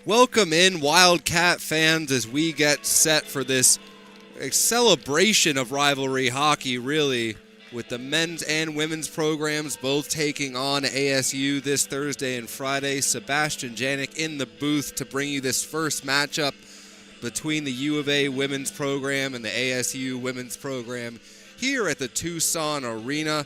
Welcome in, Wildcat fans, as we get set for this celebration of rivalry hockey, really, with the men's and women's programs both taking on ASU this Thursday and Friday. Sebastian Janik in the booth to bring you this first matchup between the U of A women's program and the ASU women's program here at the Tucson Arena.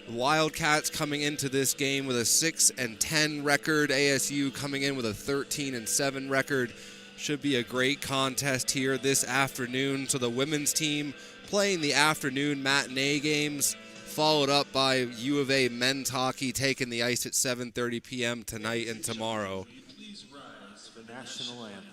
The Wildcats coming into this game with a 6-10 record. ASU coming in with a 13-7 record. Should be a great contest here this afternoon. So the women's team playing the afternoon matinee games, followed up by U of A men's hockey taking the ice at 7:30 p.m. tonight and tomorrow. Please rise for the national anthem.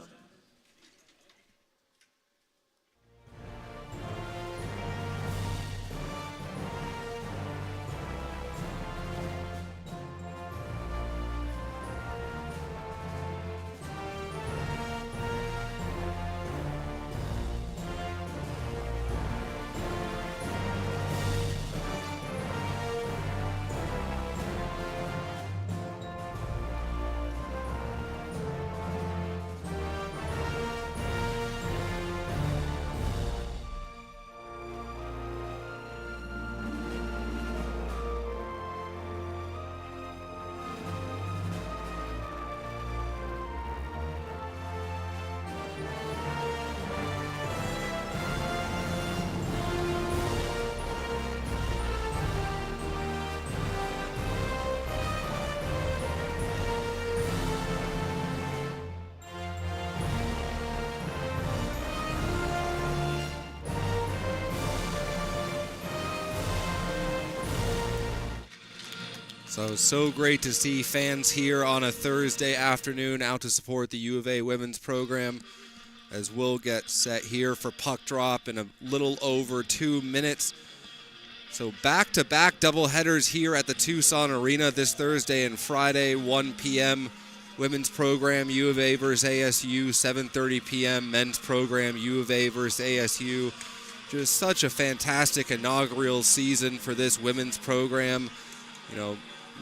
So great to see fans here on a Thursday afternoon out to support the U of A women's program, as we'll get set here for puck drop in a little over 2 minutes. So back-to-back doubleheaders here at the Tucson Arena this Thursday and Friday, 1 p.m. Women's program, U of A versus ASU, 7:30 p.m. Men's program, U of A versus ASU. Just such a fantastic inaugural season for this women's program. You know,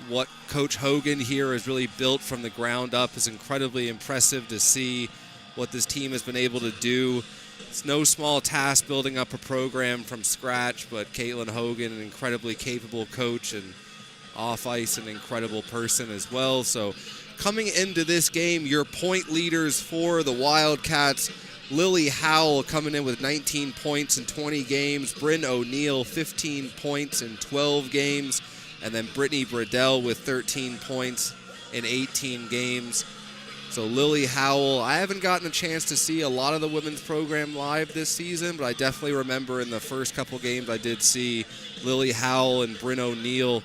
what Coach Hogan here has really built from the ground up is incredibly impressive to see what this team has been able to do. It's no small task building up a program from scratch, but Caitlin Hogan, an incredibly capable coach, and off ice, an incredible person as well. So coming into this game, your point leaders for the Wildcats, Lily Howell coming in with 19 points in 20 games, Bryn O'Neill 15 points in 12 games, and then Brittany Bradell with 13 points in 18 games. So Lily Howell, I haven't gotten a chance to see a lot of the women's program live this season, but I definitely remember in the first couple games I did see Lily Howell and Bryn O'Neill,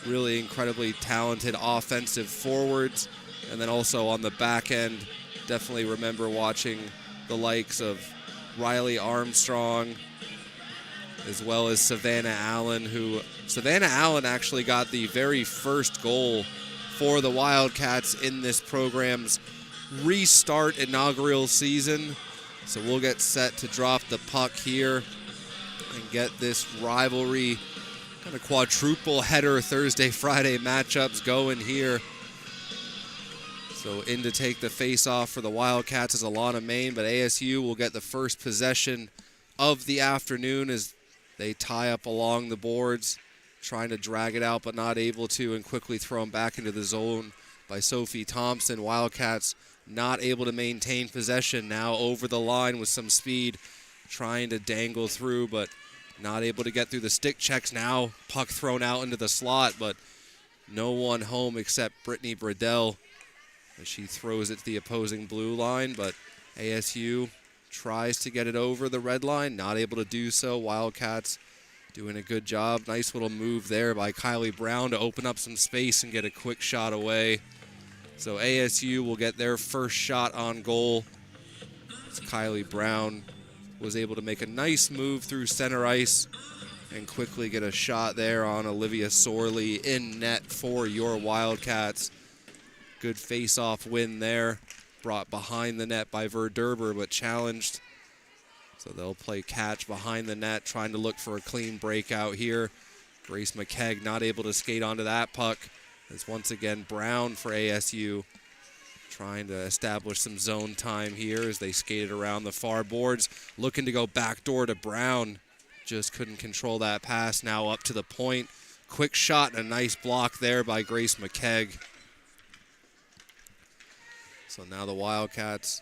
really incredibly talented offensive forwards. And then also on the back end, definitely remember watching the likes of Riley Armstrong, as well as Savannah Allen, who Savannah Allen actually got the very first goal for the Wildcats in this program's restart inaugural season. So we'll get set to drop the puck here and get this rivalry, kind of quadruple header Thursday-Friday matchups going here. So in to take the face-off for the Wildcats is Alana Main, but ASU will get the first possession of the afternoon as they tie up along the boards, trying to drag it out but not able to, and quickly throw them back into the zone by Sophie Thompson. Wildcats not able to maintain possession, now over the line with some speed, trying to dangle through but not able to get through the stick checks. Now puck thrown out into the slot, but no one home except Brittany Bradell as she throws it to the opposing blue line, but ASU tries to get it over the red line, not able to do so. Wildcats doing a good job. Nice little move there by Kylie Brown to open up some space and get a quick shot away. So ASU will get their first shot on goal. As Kylie Brown was able to make a nice move through center ice and quickly get a shot there on Olivia Sorley in net for your Wildcats. Good face-off win there. Brought behind the net by Verderber, but challenged. So they'll play catch behind the net, trying to look for a clean breakout here. Grace McKegg not able to skate onto that puck. As once again, Brown for ASU trying to establish some zone time here as they skated around the far boards, looking to go backdoor to Brown. Just couldn't control that pass. Now up to the point. Quick shot and a nice block there by Grace McKegg. So now the Wildcats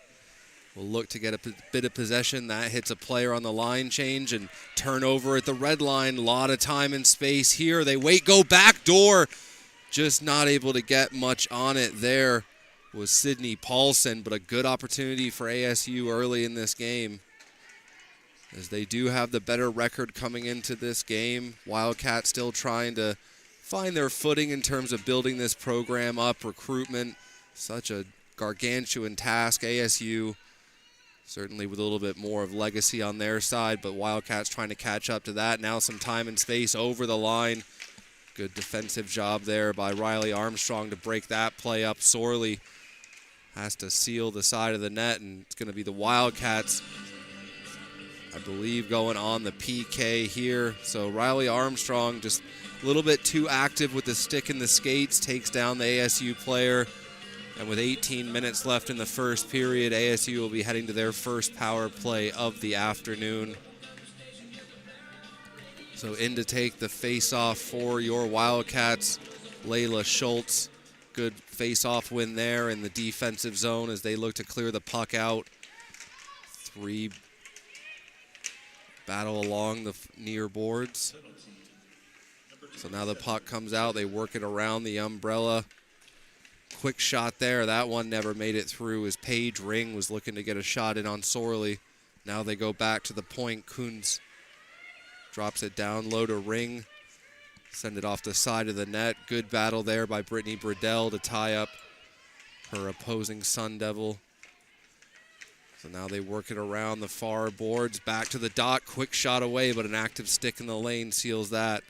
will look to get a bit of possession. That hits a player on the line change and turnover at the red line. A lot of time and space here. They wait, go backdoor. Just not able to get much on it there was Sydney Paulson, but a good opportunity for ASU early in this game, as they do have the better record coming into this game. Wildcats still trying to find their footing in terms of building this program up, recruitment, such a gargantuan task. ASU certainly with a little bit more of legacy on their side, but Wildcats trying to catch up to that. Now some time and space over the line. Good defensive job there by Riley Armstrong to break that play up. Sorley has to seal the side of the net, and it's going to be the Wildcats, I believe, going on the PK here. So Riley Armstrong just a little bit too active with the stick in the skates, takes down the ASU player. And with 18 minutes left in the first period, ASU will be heading to their first power play of the afternoon. So in to take the face-off for your Wildcats, Layla Schultz. Good face-off win there in the defensive zone as they look to clear the puck out. Three battle along the near boards. So now the puck comes out. They work it around the umbrella. Quick shot there. That one never made it through as Paige Ring was looking to get a shot in on Sorley. Now they go back to the point. Coons drops it down low to Ring. Send it off the side of the net. Good battle there by Brittany Burdell to tie up her opposing Sun Devil. So now they work it around the far boards. Back to the dot. Quick shot away, but an active stick in the lane seals that.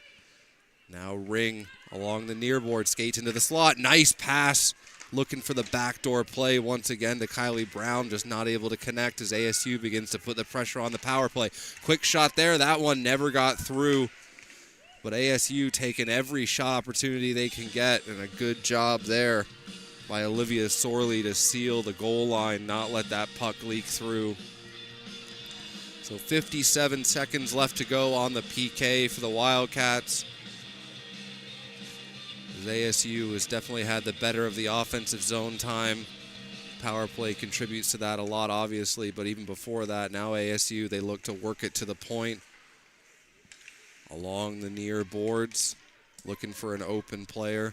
Now Ring along the near board, skates into the slot. Nice pass. Looking for the backdoor play once again to Kylie Brown. Just not able to connect as ASU begins to put the pressure on the power play. Quick shot there. That one never got through. But ASU taking every shot opportunity they can get, and a good job there by Olivia Sorley to seal the goal line, not let that puck leak through. So 57 seconds left to go on the PK for the Wildcats. As ASU has definitely had the better of the offensive zone time. Power play contributes to that a lot, obviously, but even before that, now ASU, they look to work it to the point. Along the near boards, looking for an open player.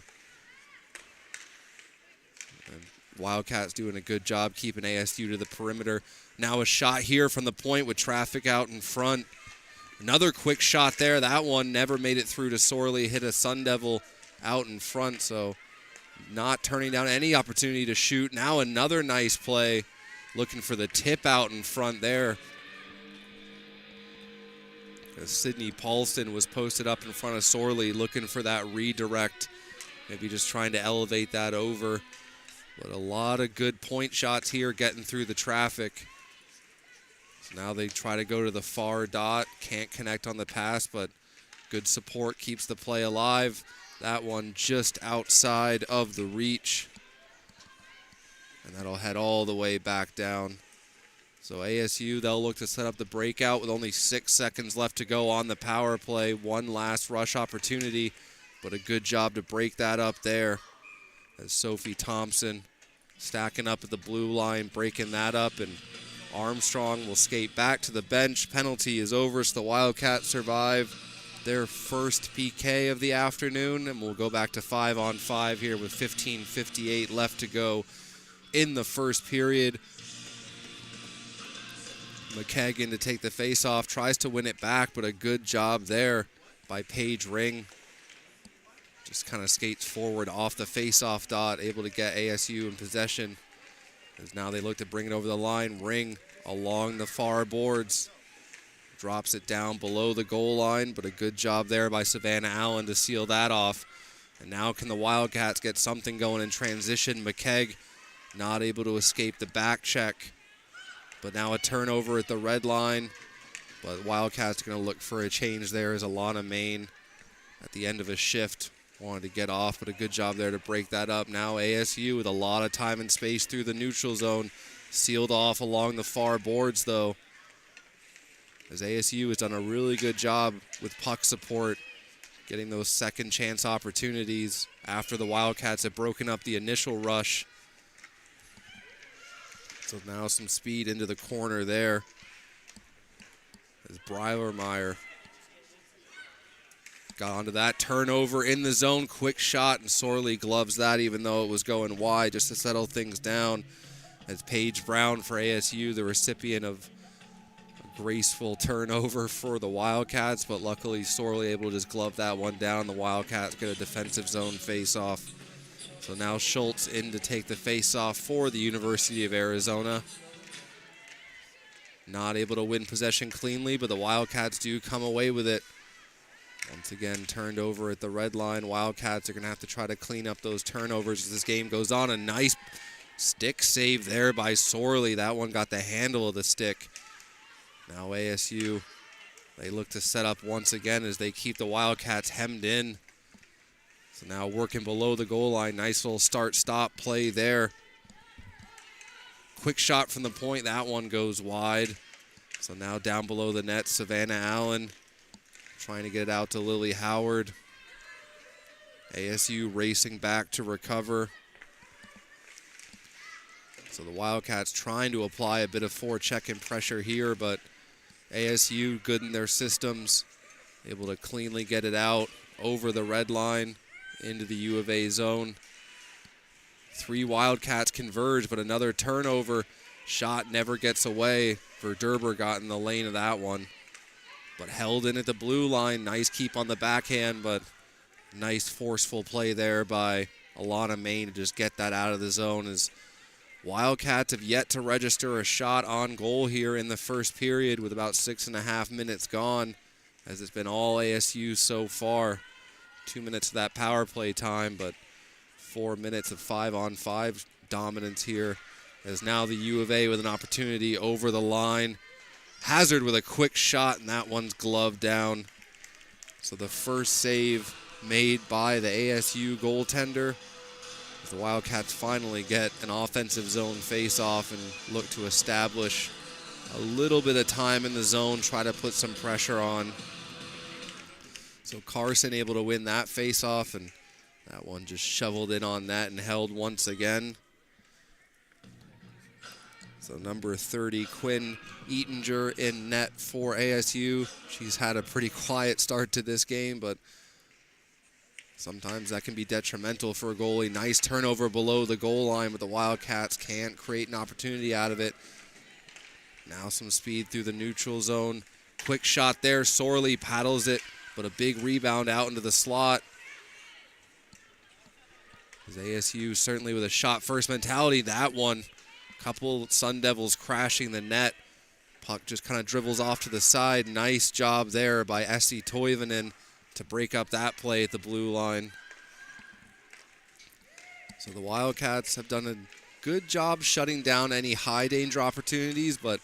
And Wildcats doing a good job keeping ASU to the perimeter. Now a shot here from the point with traffic out in front. Another quick shot there. That one never made it through to Sorley. Hit a Sun Devil out in front, so not turning down any opportunity to shoot. Now another nice play. Looking for the tip out in front there. Sydney Paulson was posted up in front of Sorley looking for that redirect, maybe just trying to elevate that over. But a lot of good point shots here getting through the traffic. So now they try to go to the far dot, can't connect on the pass, but good support keeps the play alive. That one just outside of the reach, and that'll head all the way back down. So ASU, they'll look to set up the breakout with only 6 seconds left to go on the power play. One last rush opportunity, but a good job to break that up there. As Sophie Thompson stacking up at the blue line, breaking that up, and Armstrong will skate back to the bench. Penalty is over, so the Wildcats survive their first PK of the afternoon, and we'll go back to 5-on-5 here with 15:58 left to go in the first period. McKagan to take the face-off, tries to win it back, but a good job there by Paige Ring. Just kind of skates forward off the face-off dot, able to get ASU in possession. As now they look to bring it over the line. Ring along the far boards. Drops it down below the goal line, but a good job there by Savannah Allen to seal that off. And now can the Wildcats get something going in transition? McKegg not able to escape the back check. But now a turnover at the red line. But Wildcats going to look for a change there as Alana Main at the end of a shift Wanted to get off, but a good job there to break that up. Now ASU with a lot of time and space through the neutral zone. Sealed off along the far boards, though, as ASU has done a really good job with puck support, getting those second chance opportunities after the Wildcats have broken up the initial rush. So now some speed into the corner there as Breilermeyer got onto that turnover in the zone. Quick shot, and Sorley gloves that even though it was going wide just to settle things down. As Paige Brown for ASU, the recipient of a graceful turnover for the Wildcats, but luckily Sorley able to just glove that one down. The Wildcats get a defensive zone face-off. So now Schultz in to take the face-off for the University of Arizona. Not able to win possession cleanly, but the Wildcats do come away with it. Once again, turned over at the red line. Wildcats are going to have to try to clean up those turnovers as this game goes on. A nice stick save there by Sorley. That one got the handle of the stick. Now ASU, they look to set up once again as they keep the Wildcats hemmed in. So now working below the goal line. Nice little start-stop play there. Quick shot from the point. That one goes wide. So now down below the net, Savannah Allen trying to get it out to Lily Howard. ASU racing back to recover. So the Wildcats trying to apply a bit of forecheck pressure here, but ASU good in their systems, able to cleanly get it out over the red line into the U of A zone. 3 Wildcats converge, but another turnover. Shot never gets away. Verderber got in the lane of that one, but held in at the blue line. Nice keep on the backhand, but nice forceful play there by Alana Main to just get that out of the zone, as Wildcats have yet to register a shot on goal here in the first period with about 6.5 minutes gone, as it's been all ASU so far. 2 minutes of that power play time, but 4 minutes of 5-on-5 dominance here, as now the U of A with an opportunity over the line. Hazard with a quick shot, and that one's gloved down. So the first save made by the ASU goaltender, as the Wildcats finally get an offensive zone face-off and look to establish a little bit of time in the zone, try to put some pressure on. So Carson able to win that face-off, and that one just shoveled in on net and held once again. So number 30, Quinn Eatinger in net for ASU. She's had a pretty quiet start to this game, but sometimes that can be detrimental for a goalie. Nice turnover below the goal line, but the Wildcats can't create an opportunity out of it. Now some speed through the neutral zone. Quick shot there. Sorley paddles it, but a big rebound out into the slot. As ASU certainly with a shot-first mentality. That one, couple Sun Devils crashing the net. Puck just kind of dribbles off to the side. Nice job there by Essie Toivonen to break up that play at the blue line. So the Wildcats have done a good job shutting down any high-danger opportunities, but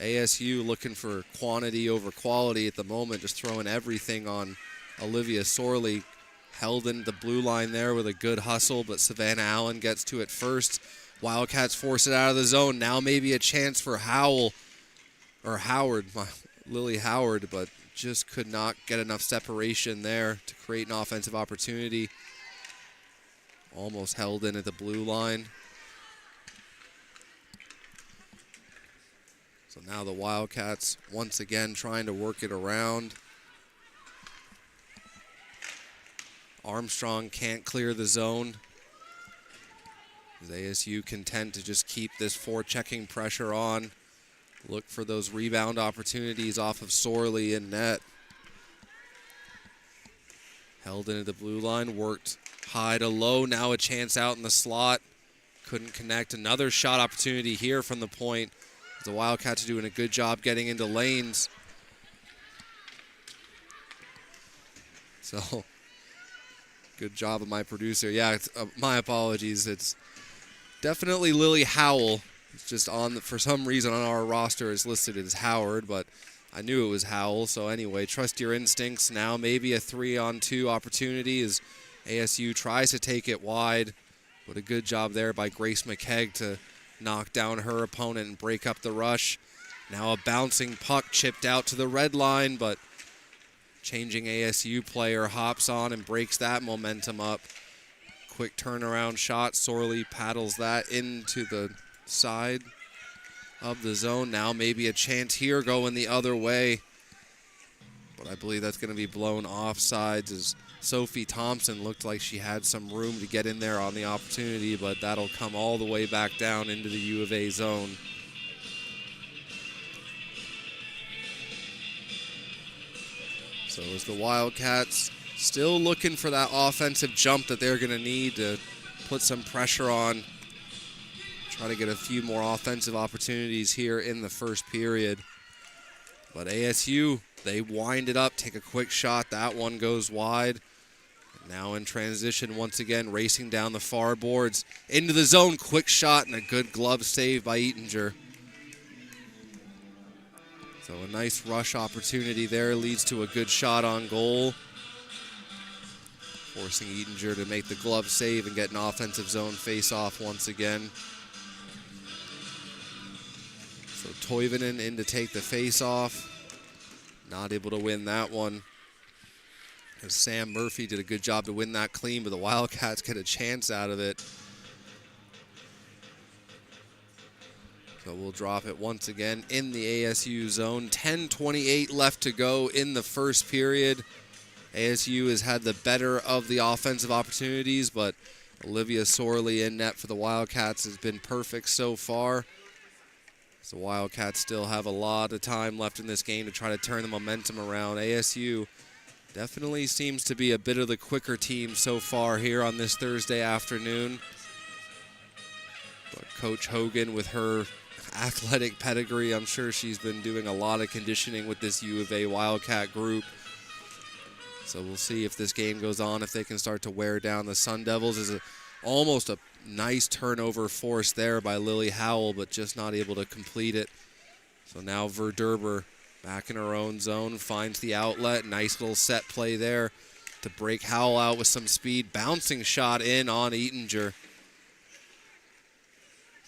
ASU looking for quantity over quality at the moment, just throwing everything on Olivia Sorley. Held in the blue line there with a good hustle, but Savannah Allen gets to it first. Wildcats force it out of the zone. Now maybe a chance for Lily Howard, but just could not get enough separation there to create an offensive opportunity. Almost held in at the blue line. So now the Wildcats once again trying to work it around. Armstrong can't clear the zone. As ASU content to just keep this forechecking pressure on. Look for those rebound opportunities off of Sorley in net. Held into the blue line, worked high to low. Now a chance out in the slot. Couldn't connect. Another shot opportunity here from the point. The Wildcats are doing a good job getting into lanes. So, good job of my producer. Yeah, my apologies. It's definitely Lily Howell. It's just for some reason on our roster is listed as Howard, but I knew it was Howell. So anyway, trust your instincts. Now maybe a 3-on-2 opportunity as ASU tries to take it wide, but a good job there by Grace McKegg to knock down her opponent and break up the rush. Now a bouncing puck chipped out to the red line, but changing ASU player hops on and breaks that momentum up. Quick turnaround shot. Sorley paddles that into the side of the zone. Now maybe a chance here going the other way, but I believe that's going to be blown offsides as Sophie Thompson looked like she had some room to get in there on the opportunity, but that'll come all the way back down into the U of A zone. So as the Wildcats still looking for that offensive jump that they're going to need to put some pressure on, try to get a few more offensive opportunities here in the first period. But ASU, they wind it up, take a quick shot. That one goes wide. Now in transition once again, racing down the far boards. Into the zone, quick shot and a good glove save by Eatinger. So a nice rush opportunity there leads to a good shot on goal, forcing Eatinger to make the glove save and get an offensive zone face-off once again. So Toivonen in to take the face-off. Not able to win that one, as Sam Murphy did a good job to win that clean, but the Wildcats get a chance out of it. So we'll drop it once again in the ASU zone. 10:28 left to go in the first period. ASU has had the better of the offensive opportunities, but Olivia Sorley in net for the Wildcats has been perfect so far. So the Wildcats still have a lot of time left in this game to try to turn the momentum around. ASU definitely seems to be a bit of the quicker team so far here on this Thursday afternoon. But Coach Hogan, with her athletic pedigree, I'm sure she's been doing a lot of conditioning with this U of A Wildcat group. So we'll see if this game goes on, if they can start to wear down the Sun Devils. Is almost a nice turnover force there by Lily Howell, but just not able to complete it. So now Verderber back in her own zone, finds the outlet. Nice little set play there to break Howell out with some speed. Bouncing shot in on Eatinger.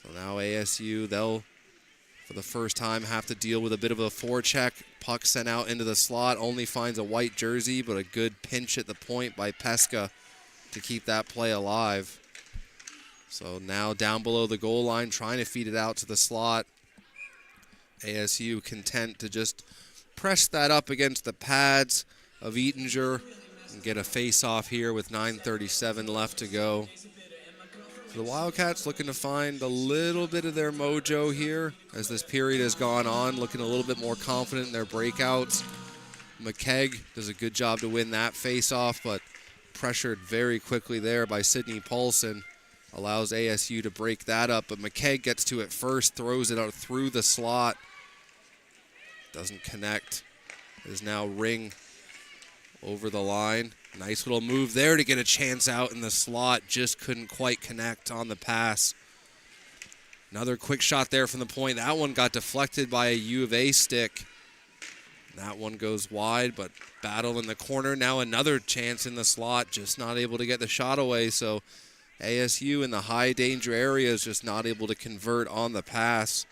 So now ASU, they'll, for the first time, have to deal with a bit of a forecheck. Puck sent out into the slot, only finds a white jersey, but a good pinch at the point by Pesca to keep that play alive. So now down below the goal line, trying to feed it out to the slot. ASU content to just press that up against the pads of Eatinger and get a face-off here with 9:37 left to go. So the Wildcats looking to find a little bit of their mojo here as this period has gone on, looking a little bit more confident in their breakouts. McKegg does a good job to win that face-off, but pressured very quickly there by Sydney Paulson. Allows ASU to break that up, but McKegg gets to it first, throws it out through the slot. Doesn't connect. It is now Ring over the line. Nice little move there to get a chance out in the slot. Just couldn't quite connect on the pass. Another quick shot there from the point. That one got deflected by a U of A stick. That one goes wide, but battle in the corner. Now another chance in the slot. Just not able to get the shot away. So ASU in the high danger area is just not able to convert on the pass.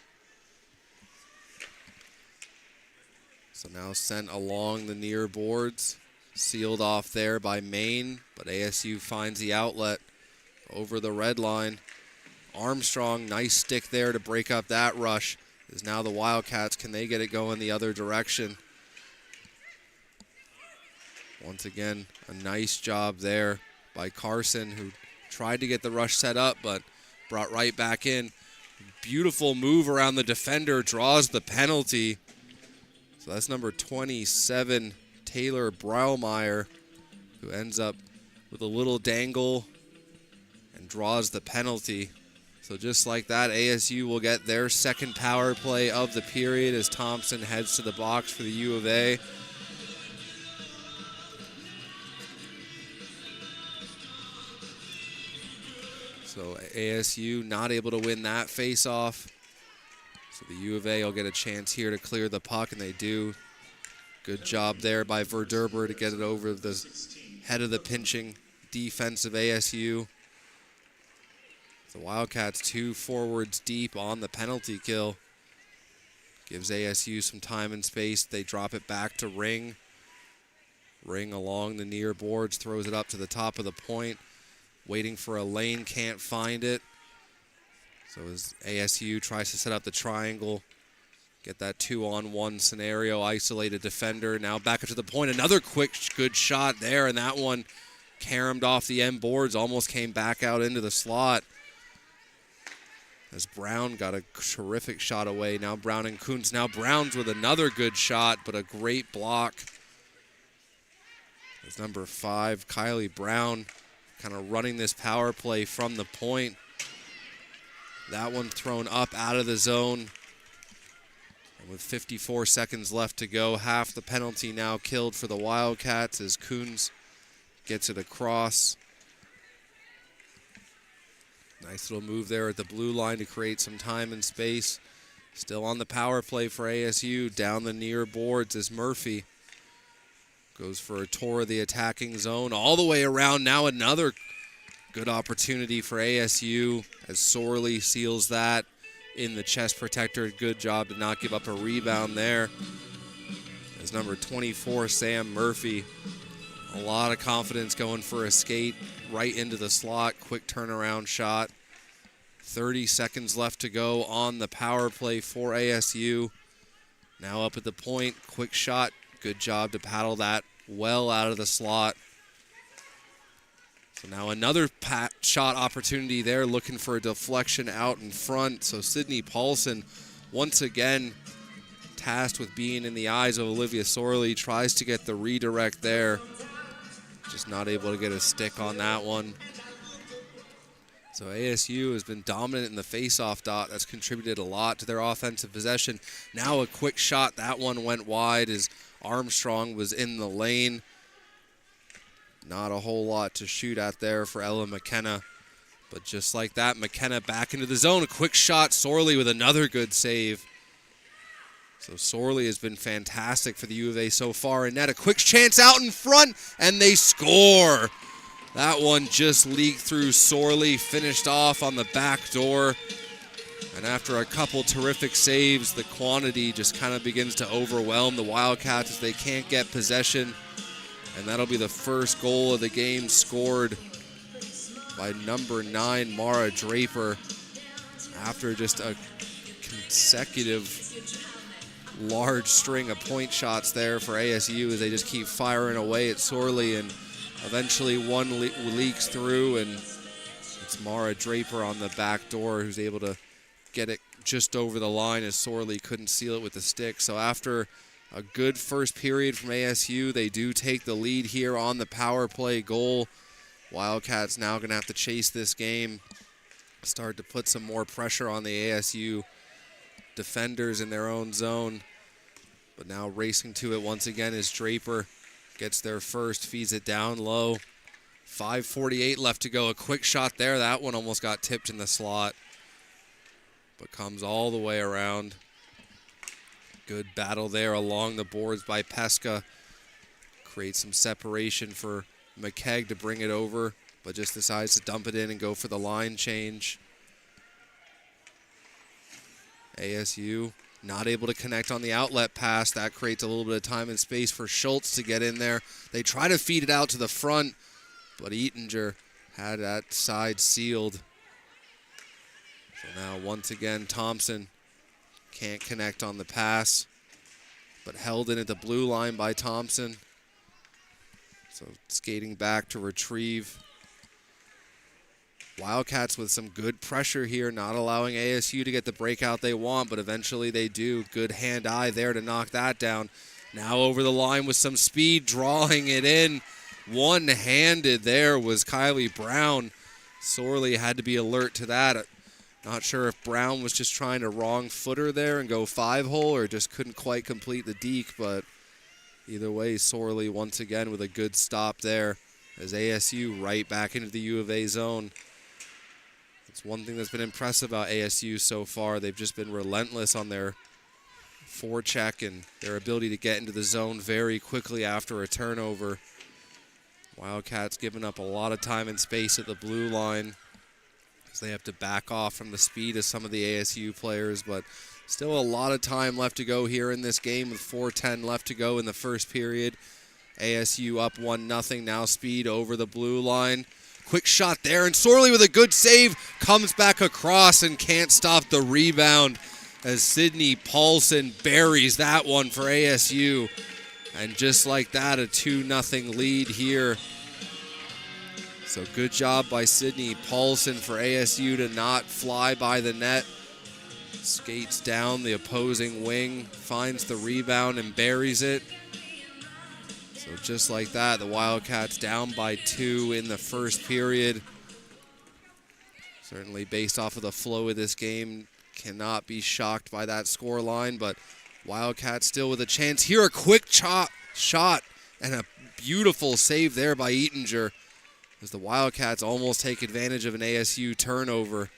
So now sent along the near boards. Sealed off there by Maine, but ASU finds the outlet over the red line. Armstrong, nice stick there to break up that rush. Is now the Wildcats, can they get it going the other direction? Once again, a nice job there by Carson, who tried to get the rush set up, but brought right back in. Beautiful move around the defender, draws the penalty. So that's number 27, Taylor Braulmeyer, who ends up with a little dangle and draws the penalty. So just like that, ASU will get their second power play of the period as Thompson heads to the box for the U of A. So ASU not able to win that face-off. So the U of A will get a chance here to clear the puck, and they do. Good job there by Verderber to get it over the head of the pinching defense of ASU. The Wildcats 2 forwards deep on the penalty kill. Gives ASU some time and space. They drop it back to Ring. Ring along the near boards, throws it up to the top of the point. Waiting for a lane, can't find it. So as ASU tries to set up the triangle, get that 2-on-1 scenario, isolated defender. Now back up to the point. Another quick, good shot there, and that one caromed off the end boards, almost came back out into the slot. As Brown got a terrific shot away. Now Brown and Kuntz. Now Brown's with another good shot, but a great block. As number 5, Kylie Brown, kind of running this power play from the point. That one thrown up out of the zone. And with 54 seconds left to go, half the penalty now killed for the Wildcats as Kuntz gets it across. Nice little move there at the blue line to create some time and space. Still on the power play for ASU, down the near boards as Murphy goes for a tour of the attacking zone all the way around. Now another good opportunity for ASU as Sorley seals that in the chest protector. Good job to not give up a rebound there. As number 24, Sam Murphy, a lot of confidence going for a skate right into the slot. Quick turnaround shot. 30 seconds left to go on the power play for ASU. Now up at the point, quick shot. Good job to paddle that well out of the slot. So now another shot opportunity there, looking for a deflection out in front. So Sydney Paulson, once again, tasked with being in the eyes of Olivia Sorley, tries to get the redirect there. Just not able to get a stick on that one. So ASU has been dominant in the face-off dot. That's contributed a lot to their offensive possession. Now a quick shot. That one went wide as Armstrong was in the lane. Not a whole lot to shoot at there for Ella McKenna. But just like that, McKenna back into the zone. A quick shot. Sorley with another good save. So Sorley has been fantastic for the U of A so far. And net, a quick chance out in front, and they score. That one just leaked through Sorley, finished off on the back door. And after a couple terrific saves, the quantity just kind of begins to overwhelm the Wildcats as they can't get possession. And that'll be the first goal of the game, scored by number 9, Mara Draper, after just a consecutive large string of point shots there for ASU as they just keep firing away at Sorley, and eventually one leaks through, and it's Mara Draper on the back door who's able to get it just over the line as Sorley couldn't seal it with the stick. So after a good first period from ASU, they do take the lead here on the power play goal. Wildcats now going to have to chase this game, start to put some more pressure on the ASU defenders in their own zone. But now racing to it once again is Draper. Gets there first, feeds it down low. 5:48 left to go. A quick shot there. That one almost got tipped in the slot, but comes all the way around. Good battle there along the boards by Pesca. Creates some separation for McKegg to bring it over, but just decides to dump it in and go for the line change. ASU not able to connect on the outlet pass. That creates a little bit of time and space for Schultz to get in there. They try to feed it out to the front, but Eatinger had that side sealed. So now once again, Thompson can't connect on the pass, but held in at the blue line by Thompson. So skating back to retrieve. Wildcats with some good pressure here, not allowing ASU to get the breakout they want, but eventually they do. Good hand-eye there to knock that down. Now over the line with some speed, drawing it in. One-handed there was Kylie Brown. Sorley had to be alert to that. Not sure if Brown was just trying to wrong footer there and go 5-hole or just couldn't quite complete the deke, but either way, Sorley once again with a good stop there as ASU right back into the U of A zone. It's one thing that's been impressive about ASU so far. They've just been relentless on their forecheck and their ability to get into the zone very quickly after a turnover. Wildcats giving up a lot of time and space at the blue line, as they have to back off from the speed of some of the ASU players, but still a lot of time left to go here in this game with 4:10 left to go in the first period. ASU up 1-0, now speed over the blue line. Quick shot there, and Sorley with a good save comes back across and can't stop the rebound as Sydney Paulson buries that one for ASU. And just like that, a 2-0 lead here. So good job by Sydney Paulson for ASU to not fly by the net. Skates down the opposing wing, finds the rebound and buries it. So just like that, the Wildcats down by 2 in the first period. Certainly based off of the flow of this game, cannot be shocked by that score line, but Wildcats still with a chance here. A quick shot and a beautiful save there by Eatinger, as the Wildcats almost take advantage of an ASU turnover.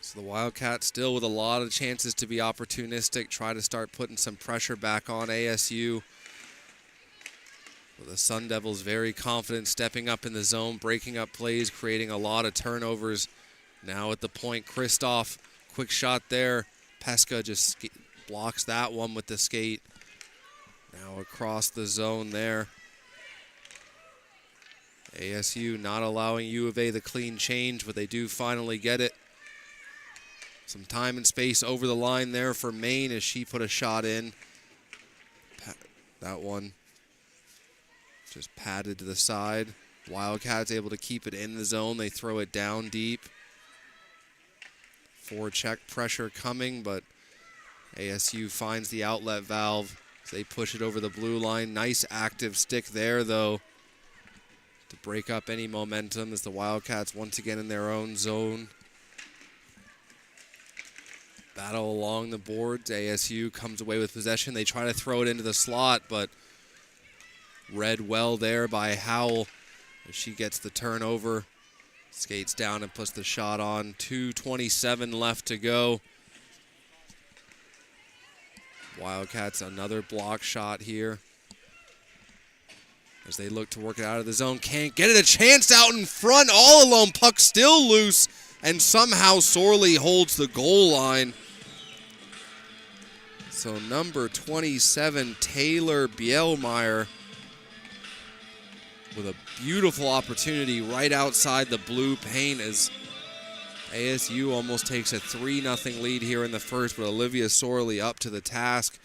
So the Wildcats still with a lot of chances to be opportunistic, try to start putting some pressure back on ASU. But the Sun Devils very confident, stepping up in the zone, breaking up plays, creating a lot of turnovers. Now at the point, Kristoff, quick shot there. Pesca just blocks that one with the skate. Now across the zone there. ASU not allowing U of A the clean change, but they do finally get it. Some time and space over the line there for Maine as she put a shot in. That one just padded to the side. Wildcats able to keep it in the zone. They throw it down deep. Forecheck pressure coming, but ASU finds the outlet valve as they push it over the blue line. Nice active stick there, though, to break up any momentum as the Wildcats once again in their own zone. Battle along the boards. ASU comes away with possession. They try to throw it into the slot, but read well there by Howell as she gets the turnover. Skates down and puts the shot on. 2:27 left to go. Wildcats another block shot here as they look to work it out of the zone. Can't get it. A chance out in front. All alone. Puck still loose. And somehow Sorley holds the goal line. So number 27, Taylor Bielmeyer, with a beautiful opportunity right outside the blue paint as ASU almost takes a 3-0 lead here in the first, but Olivia Sorley up to the task.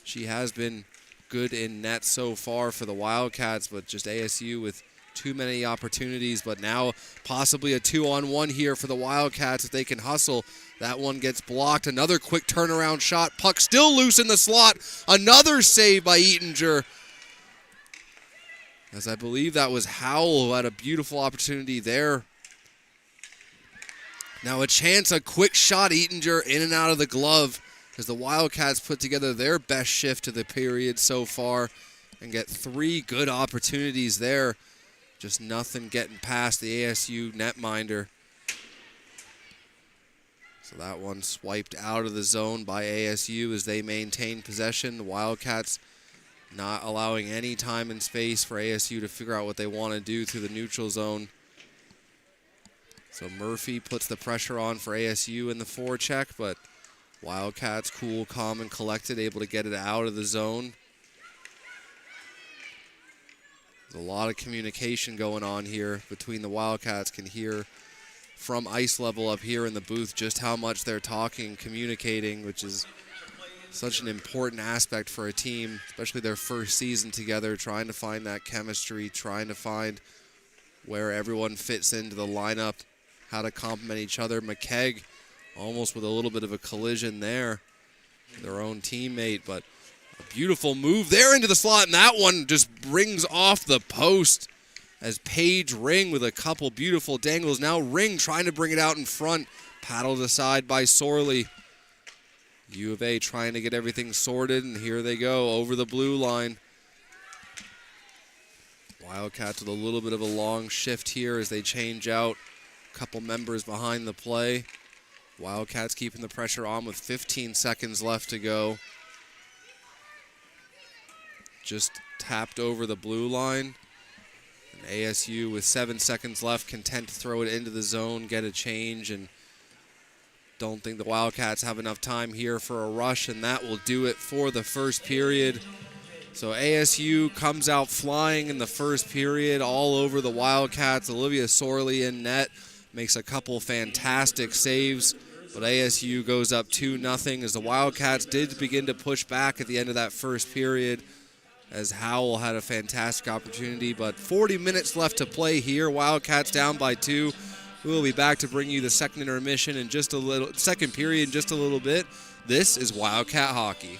She has been good in net so far for the Wildcats, but just ASU with too many opportunities, but now possibly a 2-on-1 here for the Wildcats if they can hustle. That one gets blocked. Another quick turnaround shot. Puck still loose in the slot. Another save by Eatinger, as I believe that was Howell who had a beautiful opportunity there. Now a chance, a quick shot. Eatinger in and out of the glove as the Wildcats put together their best shift of the period so far and get 3 good opportunities there. Just nothing getting past the ASU netminder. So that one swiped out of the zone by ASU as they maintain possession. The Wildcats not allowing any time and space for ASU to figure out what they want to do through the neutral zone. So Murphy puts the pressure on for ASU in the forecheck, but Wildcats cool, calm, and collected, able to get it out of the zone. There's a lot of communication going on here between the Wildcats. Can hear from ice level up here in the booth just how much they're talking, communicating, which is such an important aspect for a team, especially their first season together, trying to find that chemistry, trying to find where everyone fits into the lineup, how to complement each other. McKegg almost with a little bit of a collision there, their own teammate, but a beautiful move there into the slot, and that one just rings off the post as Paige Ring with a couple beautiful dangles. Now Ring trying to bring it out in front, paddled aside by Sorley. U of A trying to get everything sorted, and here they go over the blue line. Wildcats with a little bit of a long shift here as they change out a couple members behind the play. Wildcats keeping the pressure on with 15 seconds left to go. Just tapped over the blue line. ASU with 7 seconds left, content to throw it into the zone, get a change, and don't think the Wildcats have enough time here for a rush, and that will do it for the first period. So ASU comes out flying in the first period all over the Wildcats. Olivia Sorley in net makes a couple fantastic saves, but ASU goes up 2-0 as the Wildcats did begin to push back at the end of that first period, as Howell had a fantastic opportunity, but 40 minutes left to play here. Wildcats down by 2. We will be back to bring you the second intermission in just a little, second period in just a little bit. This is Wildcat Hockey.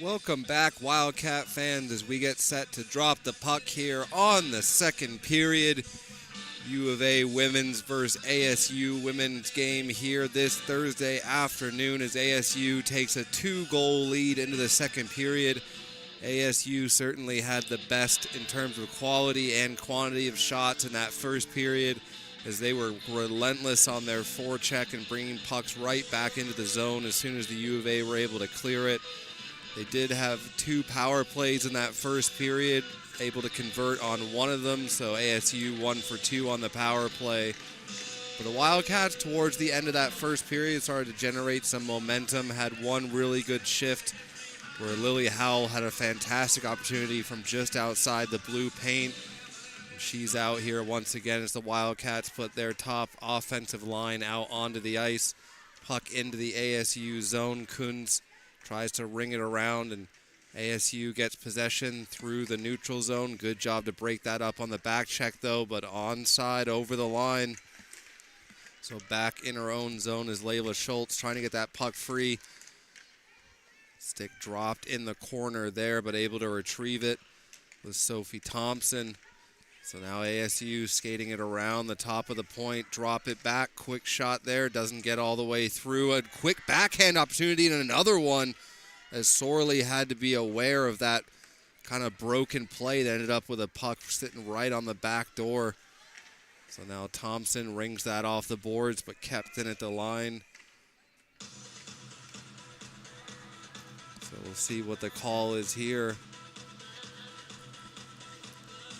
Welcome back, Wildcat fans, as we get set to drop the puck here on the second period. U of A women's versus ASU women's game here this Thursday afternoon as ASU takes a 2-goal lead into the second period. ASU certainly had the best in terms of quality and quantity of shots in that first period as they were relentless on their forecheck and bringing pucks right back into the zone as soon as the U of A were able to clear it. They did have 2 power plays in that first period, able to convert on one of them, so ASU 1 for 2 on the power play. But the Wildcats, towards the end of that first period, started to generate some momentum, had one really good shift where Lily Howell had a fantastic opportunity from just outside the blue paint. She's out here once again as the Wildcats put their top offensive line out onto the ice. Puck into the ASU zone. Kunz tries to ring it around, and ASU gets possession through the neutral zone. Good job to break that up on the back check, though, but onside over the line. So back in her own zone is Layla Schultz trying to get that puck free. Stick dropped in the corner there, but able to retrieve it with Sophie Thompson. So now ASU skating it around the top of the point, drop it back, quick shot there, doesn't get all the way through. A quick backhand opportunity and another one as Sorley had to be aware of that kind of broken play that ended up with a puck sitting right on the back door. So now Thompson rings that off the boards but kept in at the line. So we'll see what the call is here.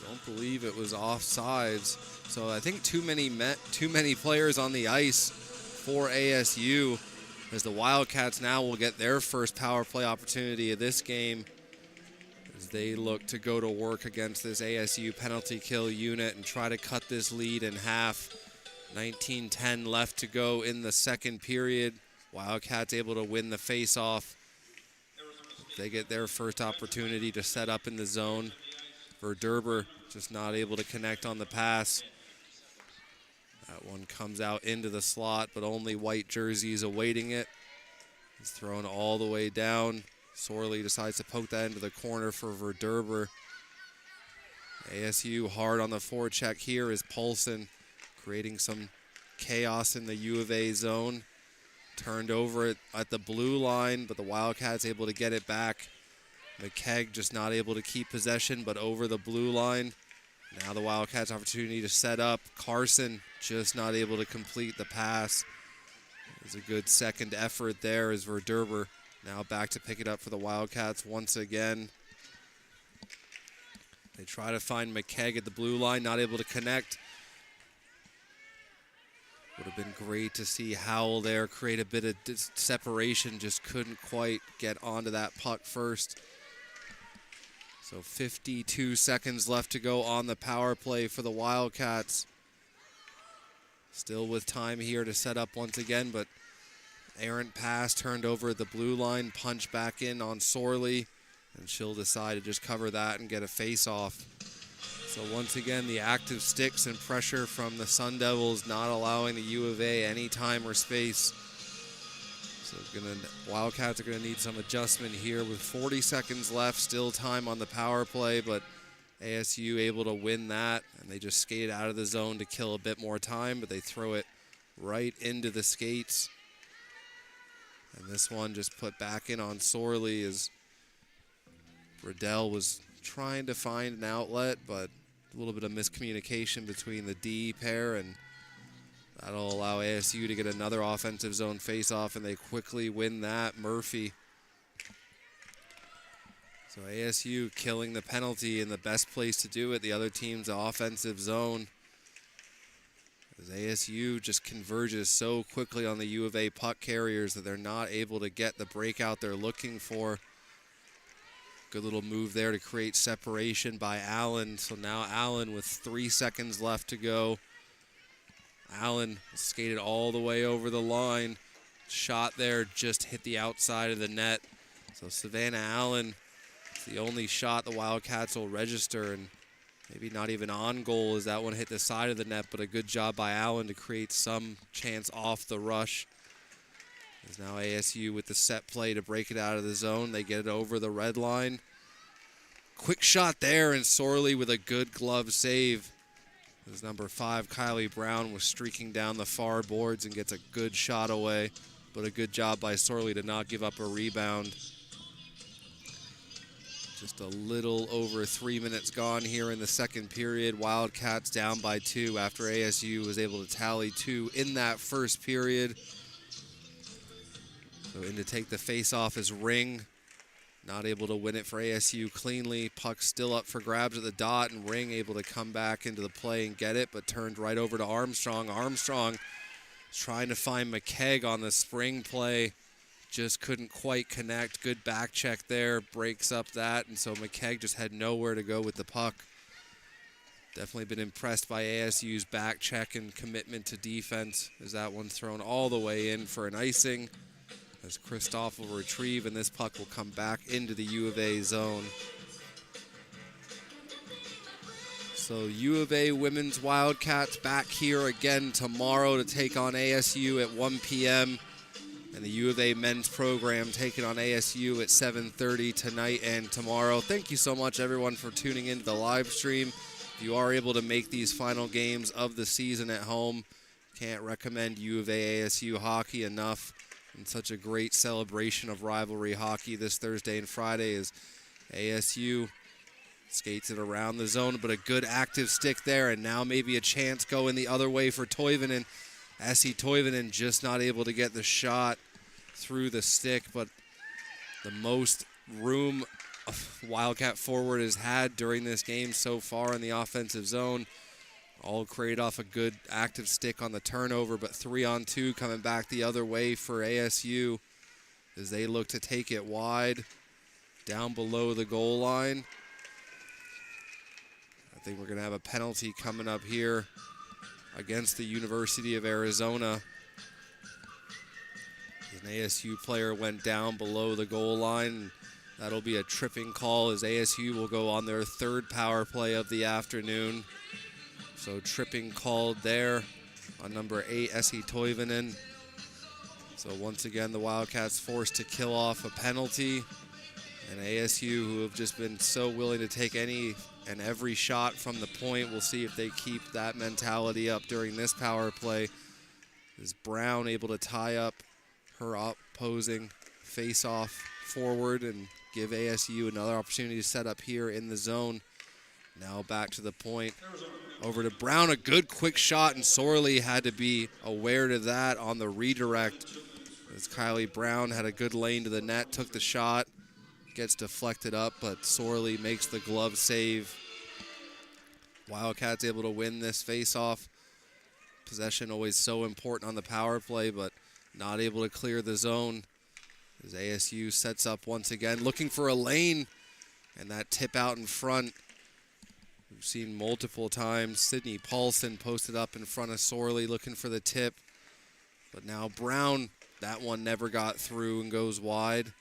Don't believe it was offsides. So I think too many players on the ice for ASU as the Wildcats now will get their first power play opportunity of this game as they look to go to work against this ASU penalty kill unit and try to cut this lead in half. 19-10 left to go in the second period. Wildcats able to win the face-off. They get their first opportunity to set up in the zone. Verderber just not able to connect on the pass. That one comes out into the slot, but only white jerseys awaiting it. He's thrown all the way down. Sorley decides to poke that into the corner for Verderber. ASU hard on the forecheck here is Paulson, creating some chaos in the U of A zone. Turned over at the blue line, but the Wildcats able to get it back. McKegg just not able to keep possession, but over the blue line. Now the Wildcats' opportunity to set up. Carson just not able to complete the pass. It was a good second effort there as Verderber now back to pick it up for the Wildcats once again. They try to find McKegg at the blue line, not able to connect. Would have been great to see Howell there create a bit of separation, just couldn't quite get onto that puck first. So 52 seconds left to go on the power play for the Wildcats. Still with time here to set up once again, but errant pass turned over at the blue line, punch back in on Sorley, and she'll decide to just cover that and get a face-off. So once again, the active sticks and pressure from the Sun Devils not allowing the U of A any time or space. So Wildcats are going to need some adjustment here with 40 seconds left, still time on the power play, but ASU able to win that, and they just skate out of the zone to kill a bit more time, but they throw it right into the skates. And this one just put back in on Sorley as Riddell was trying to find an outlet, but a little bit of miscommunication between the D pair, and that'll allow ASU to get another offensive zone face-off, and they quickly win that. Murphy. So ASU killing the penalty in the best place to do it, the other team's offensive zone. As ASU just converges so quickly on the U of A puck carriers that they're not able to get the breakout they're looking for. Good little move there to create separation by Allen. So now Allen with 3 seconds left to go. Allen skated all the way over the line. Shot there, just hit the outside of the net. So Savannah Allen, the only shot the Wildcats will register, and maybe not even on goal as that one hit the side of the net, but a good job by Allen to create some chance off the rush. As now ASU with the set play to break it out of the zone. They get it over the red line. Quick shot there, and Sorley with a good glove save. As number 5, Kylie Brown, was streaking down the far boards and gets a good shot away. But a good job by Sorley to not give up a rebound. Just a little over 3 minutes gone here in the second period. Wildcats down by 2 after ASU was able to tally 2 in that first period. So in to take the face-off is Ring. Not able to win it for ASU cleanly. Puck still up for grabs at the dot, and Ring able to come back into the play and get it, but turned right over to Armstrong. Armstrong is trying to find McKegg on the spring play. Just couldn't quite connect. Good back check there. Breaks up that, and so McKegg just had nowhere to go with the puck. Definitely been impressed by ASU's back check and commitment to defense, as that one's thrown all the way in for an icing. As Kristoff will retrieve, and this puck will come back into the U of A zone. So U of A women's Wildcats back here again tomorrow to take on ASU at 1 p.m. And the U of A men's program taking on ASU at 7:30 tonight and tomorrow. Thank you so much, everyone, for tuning into the live stream. If you are able to make these final games of the season at home, can't recommend U of A ASU hockey enough. And such a great celebration of rivalry hockey this Thursday and Friday as ASU skates it around the zone, but a good active stick there, and now maybe a chance going the other way for Toivonen. Essie Toivonen just not able to get the shot through the stick, but the most room a Wildcat forward has had during this game so far in the offensive zone. All created off a good active stick on the turnover, but 3-on-2 coming back the other way for ASU as they look to take it wide down below the goal line. I think we're going to have a penalty coming up here against the University of Arizona. An ASU player went down below the goal line. That'll be a tripping call as ASU will go on their third power play of the afternoon. So tripping called there on number 8, Essie Toivonen. So once again, the Wildcats forced to kill off a penalty. And ASU, who have just been so willing to take any and every shot from the point, we'll see if they keep that mentality up during this power play. Is Brown able to tie up her opposing face-off forward and give ASU another opportunity to set up here in the zone. Now back to the point. Over to Brown, a good quick shot, and Sorley had to be aware to that on the redirect. As Kylie Brown had a good lane to the net, took the shot, gets deflected up, but Sorley makes the glove save. Wildcats able to win this face-off. Possession always so important on the power play, but not able to clear the zone. As ASU sets up once again, looking for a lane, and that tip out in front. We've seen multiple times. Sydney Paulson posted up in front of Sorley looking for the tip. But now Brown, that one never got through and goes wide.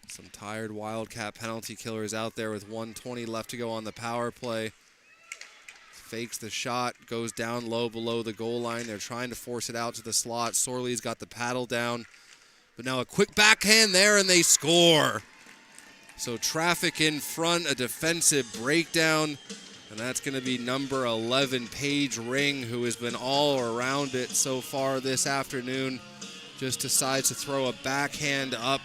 Some tired Wildcat penalty killers out there with 1:20 left to go on the power play. Fakes the shot, goes down low below the goal line. They're trying to force it out to the slot. Sorley's got the paddle down. But now a quick backhand there, and they score. So traffic in front, a defensive breakdown, and that's going to be number 11, Paige Ring, who has been all around it so far this afternoon. Just decides to throw a backhand up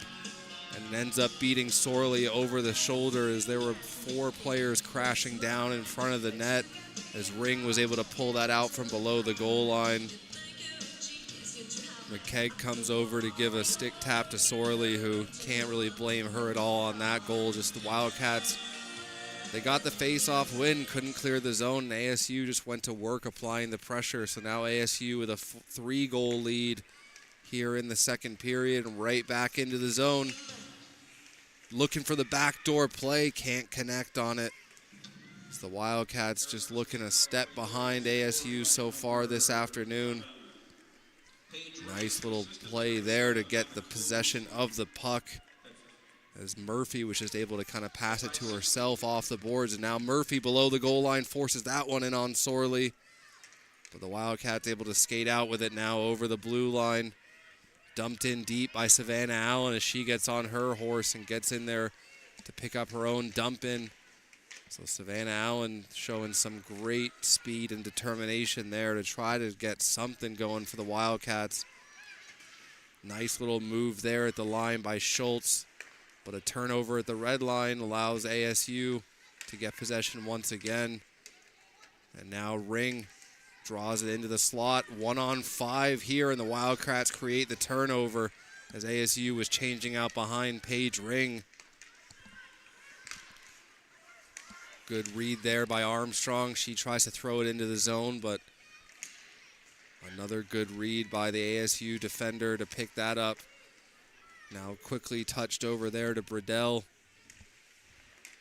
and ends up beating Sorley over the shoulder as there were 4 players crashing down in front of the net as Ring was able to pull that out from below the goal line. McKegg comes over to give a stick tap to Sorley, who can't really blame her at all on that goal. Just the Wildcats, they got the face-off win, couldn't clear the zone, and ASU just went to work applying the pressure. So now ASU with a 3-goal lead here in the second period and right back into the zone. Looking for the backdoor play, can't connect on it. It's the Wildcats just looking a step behind ASU so far this afternoon. Nice little play there to get the possession of the puck as Murphy was just able to kind of pass it to herself off the boards. And now Murphy below the goal line forces that one in on Sorley. But the Wildcats able to skate out with it now over the blue line. dumped in deep by Savannah Allen as she gets on her horse and gets in there to pick up her own dump in. So Savannah Allen showing some great speed and determination there to try to get something going for the Wildcats. Nice little move there at the line by Schultz, but a turnover at the red line allows ASU to get possession once again. And now Ring draws it into the slot. 1-on-5 here, and the Wildcats create the turnover as ASU was changing out behind Paige Ring. Good read there by Armstrong. She tries to throw it into the zone, but another good read by the ASU defender to pick that up. Now quickly touched over there to Bradell.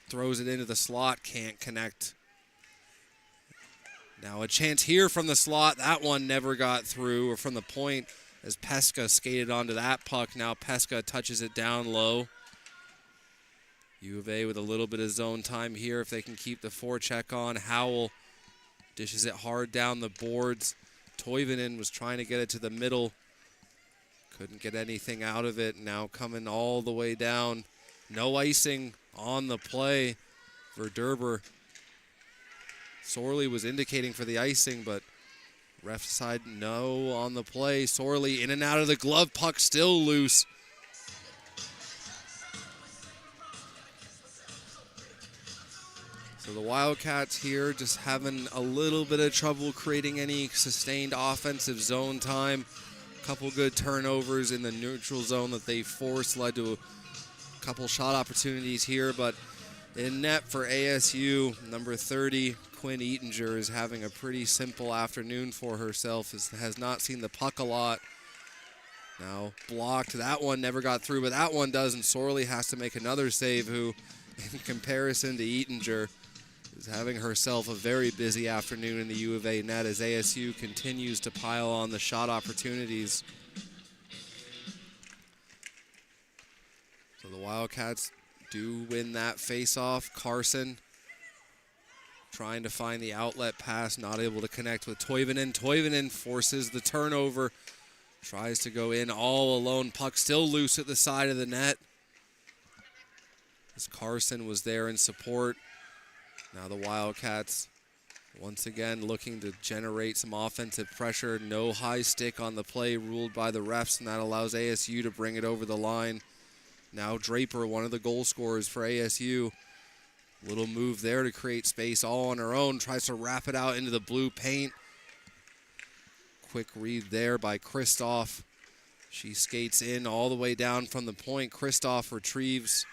Throws it into the slot, can't connect. Now a chance here from the slot. That one never got through, or from the point as Pesca skated onto that puck. Now Pesca touches it down low. U of A with a little bit of zone time here if they can keep the forecheck on. Howell dishes it hard down the boards. Toivonen was trying to get it to the middle. Couldn't get anything out of it. Now coming all the way down. No icing on the play for Derber. Sorley was indicating for the icing, but ref side no on the play. Sorley in and out of the glove, puck still loose. So the Wildcats here just having a little bit of trouble creating any sustained offensive zone time. A couple good turnovers in the neutral zone that they forced led to a couple shot opportunities here, but in net for ASU, number 30, Quinn Eatinger, is having a pretty simple afternoon for herself, has not seen the puck a lot. Now blocked, that one never got through, but that one does, and Sorley has to make another save, who, in comparison to Eatinger, is having herself a very busy afternoon in the U of A net as ASU continues to pile on the shot opportunities. So the Wildcats do win that face-off. Carson trying to find the outlet pass, not able to connect with Toivonen. Toivonen forces the turnover, tries to go in all alone. Puck still loose at the side of the net, as Carson was there in support. Now the Wildcats once again looking to generate some offensive pressure. No high stick on the play ruled by the refs, and that allows ASU to bring it over the line. Now Draper, one of the goal scorers for ASU. Little move there to create space all on her own. Tries to wrap it out into the blue paint. Quick read there by Kristoff. She skates in all the way down from the point. Kristoff retrieves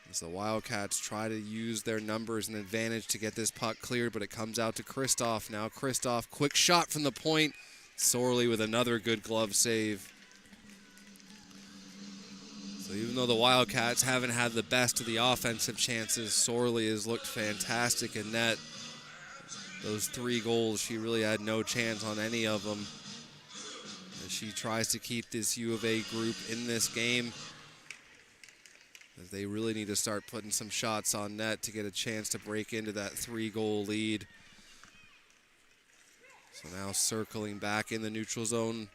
as the Wildcats try to use their numbers and advantage to get this puck cleared, but it comes out to Kristoff. Now Kristoff, quick shot from the point. Sorley with another good glove save. So even though the Wildcats haven't had the best of the offensive chances, Sorley has looked fantastic in net. Those 3 goals, she really had no chance on any of them, as she tries to keep this U of A group in this game, as they really need to start putting some shots on net to get a chance to break into that 3-goal lead. So now circling back in the neutral zone,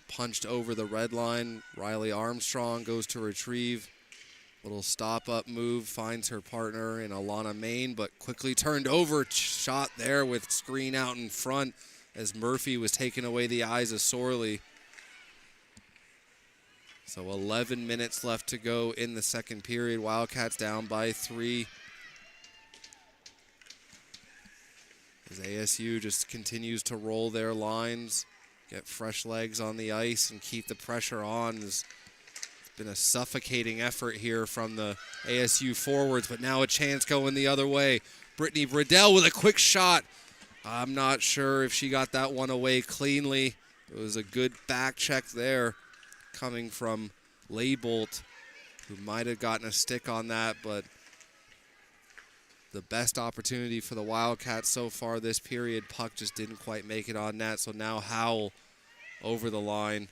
punched over the red line. Riley Armstrong goes to retrieve. Little stop-up move, finds her partner in Alana Main, but quickly turned over. Shot there with screen out in front as Murphy was taking away the eyes of Sorley. So 11 minutes left to go in the second period. Wildcats down by 3. As ASU just continues to roll their lines, get fresh legs on the ice, and keep the pressure on. It's been a suffocating effort here from the ASU forwards, but now a chance going the other way. Brittany Bradell with a quick shot. I'm not sure if she got that one away cleanly. It was a good back check there coming from Laybolt, who might have gotten a stick on that, but the best opportunity for the Wildcats so far this period. Puck just didn't quite make it on net, so now Howell over the line,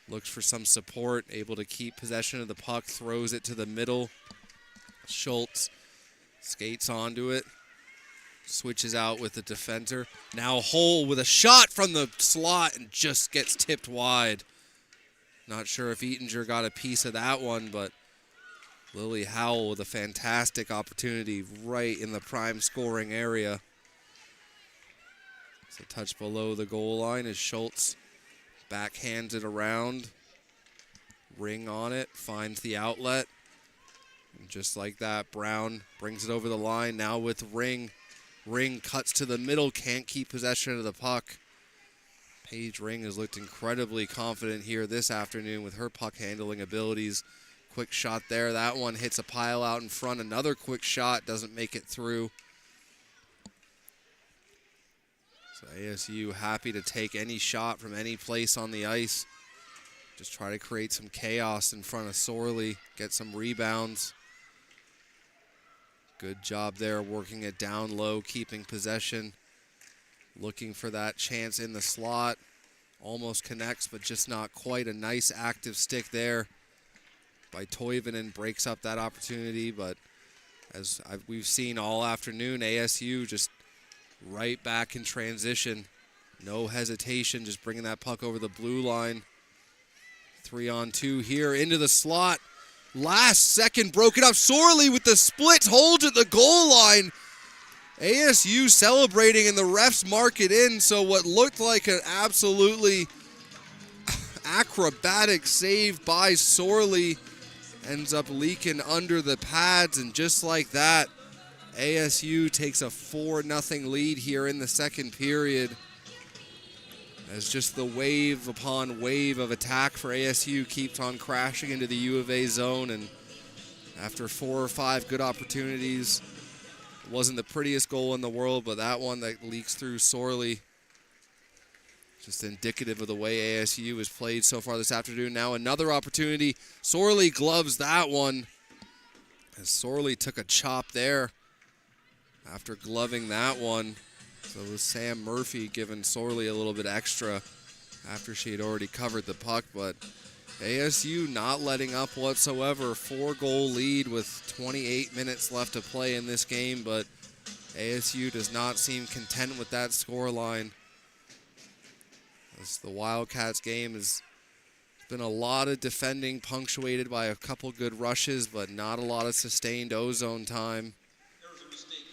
looks for some support, able to keep possession of the puck, throws it to the middle. Schultz skates onto it. Switches out with the defender. Now Hull with a shot from the slot and just gets tipped wide. Not sure if Eatinger got a piece of that one, but Lily Howell with a fantastic opportunity right in the prime scoring area. It's a touch below the goal line as Schultz backhands it around. Ring on it, finds the outlet. And just like that, Brown brings it over the line. Now with Ring. Ring cuts to the middle, can't keep possession of the puck. Paige Ring has looked incredibly confident here this afternoon with her puck handling abilities. Quick shot there. That one hits a pile out in front. Another quick shot, doesn't make it through. So ASU happy to take any shot from any place on the ice. Just try to create some chaos in front of Sorley, get some rebounds. Good job there working it down low, keeping possession. Looking for that chance in the slot. Almost connects, but just not quite. A nice active stick there by Toivonen breaks up that opportunity. But as we've seen all afternoon, ASU just right back in transition. No hesitation, just bringing that puck over the blue line. 3-on-2 here into the slot. Last second, broken up. Sorley with the splits, holds at the goal line. ASU celebrating and the refs mark it in, so what looked like an absolutely acrobatic save by Sorley ends up leaking under the pads, and just like that, ASU takes a 4-0 lead here in the second period. As just the wave upon wave of attack for ASU keeps on crashing into the U of A zone, and after 4 or 5 good opportunities, it wasn't the prettiest goal in the world, but that one that leaks through Sorley, just indicative of the way ASU has played so far this afternoon. Now another opportunity. Sorley gloves that one, as Sorley took a chop there after gloving that one. So it was Sam Murphy giving Sorley a little bit extra after she had already covered the puck. But ASU not letting up whatsoever. 4-goal lead with 28 minutes left to play in this game. But ASU does not seem content with that scoreline. As the Wildcats game has been a lot of defending punctuated by a couple good rushes, but not a lot of sustained ozone time.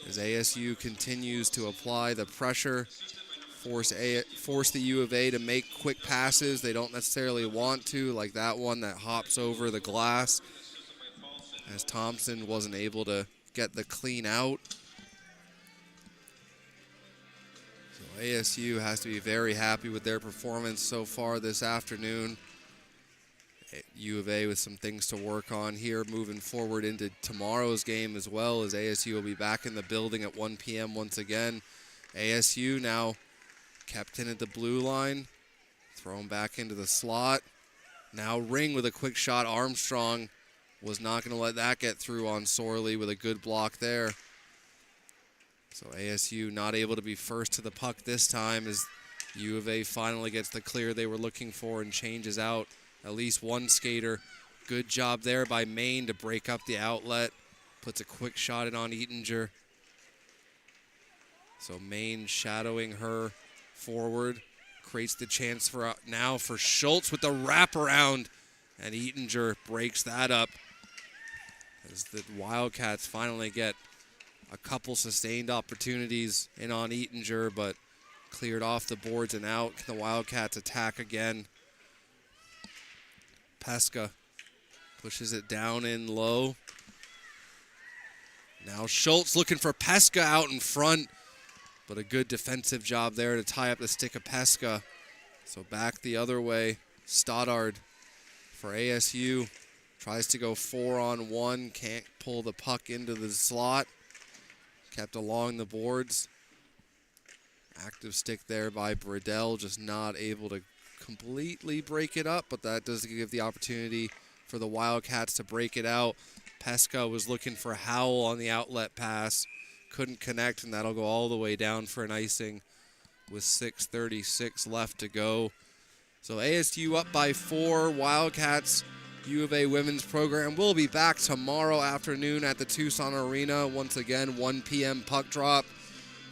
As ASU continues to apply the pressure, force the U of A to make quick passes they don't necessarily want to, like that one that hops over the glass, as Thompson wasn't able to get the clean out. So ASU has to be very happy with their performance so far this afternoon. U of A with some things to work on here moving forward into tomorrow's game, as well as ASU will be back in the building at 1 p.m. once again. ASU now kept in at the blue line, thrown back into the slot. Now Ring with a quick shot. Armstrong was not going to let that get through on Sorley with a good block there. So ASU not able to be first to the puck this time, as U of A finally gets the clear they were looking for and changes out at least one skater. Good job there by Maine to break up the outlet. Puts a quick shot in on Eatinger. So Maine shadowing her forward. Creates the chance for now for Schultz with the wraparound. And Eatinger breaks that up. As the Wildcats finally get a couple sustained opportunities in on Eatinger, but cleared off the boards and out. Can the Wildcats attack again? Pesca pushes it down in low. Now Schultz looking for Pesca out in front, but a good defensive job there to tie up the stick of Pesca. So back the other way. Stoddard for ASU tries to go 4-on-1, can't pull the puck into the slot. Kept along the boards. Active stick there by Bradell, just not able to completely break it up, but that does give the opportunity for the Wildcats to break it out. Pesca was looking for Howell on the outlet pass, couldn't connect, and that'll go all the way down for an icing with 6:36 left to go. So ASU up by 4. Wildcats U of A women's program will be back tomorrow afternoon at the Tucson Arena. Once again, 1 p.m. puck drop.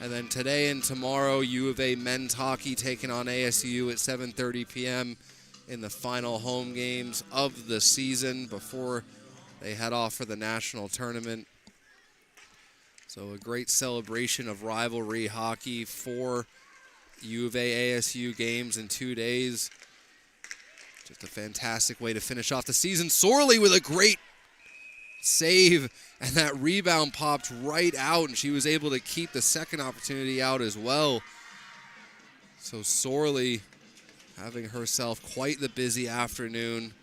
And then today and tomorrow, U of A men's hockey taking on ASU at 7:30 p.m. in the final home games of the season before they head off for the national tournament. So a great celebration of rivalry hockey, 4 U of A ASU games in 2 days. Just a fantastic way to finish off the season. Sorley with a great save, and that rebound popped right out, and she was able to keep the second opportunity out as well. So Sorley having herself quite the busy afternoon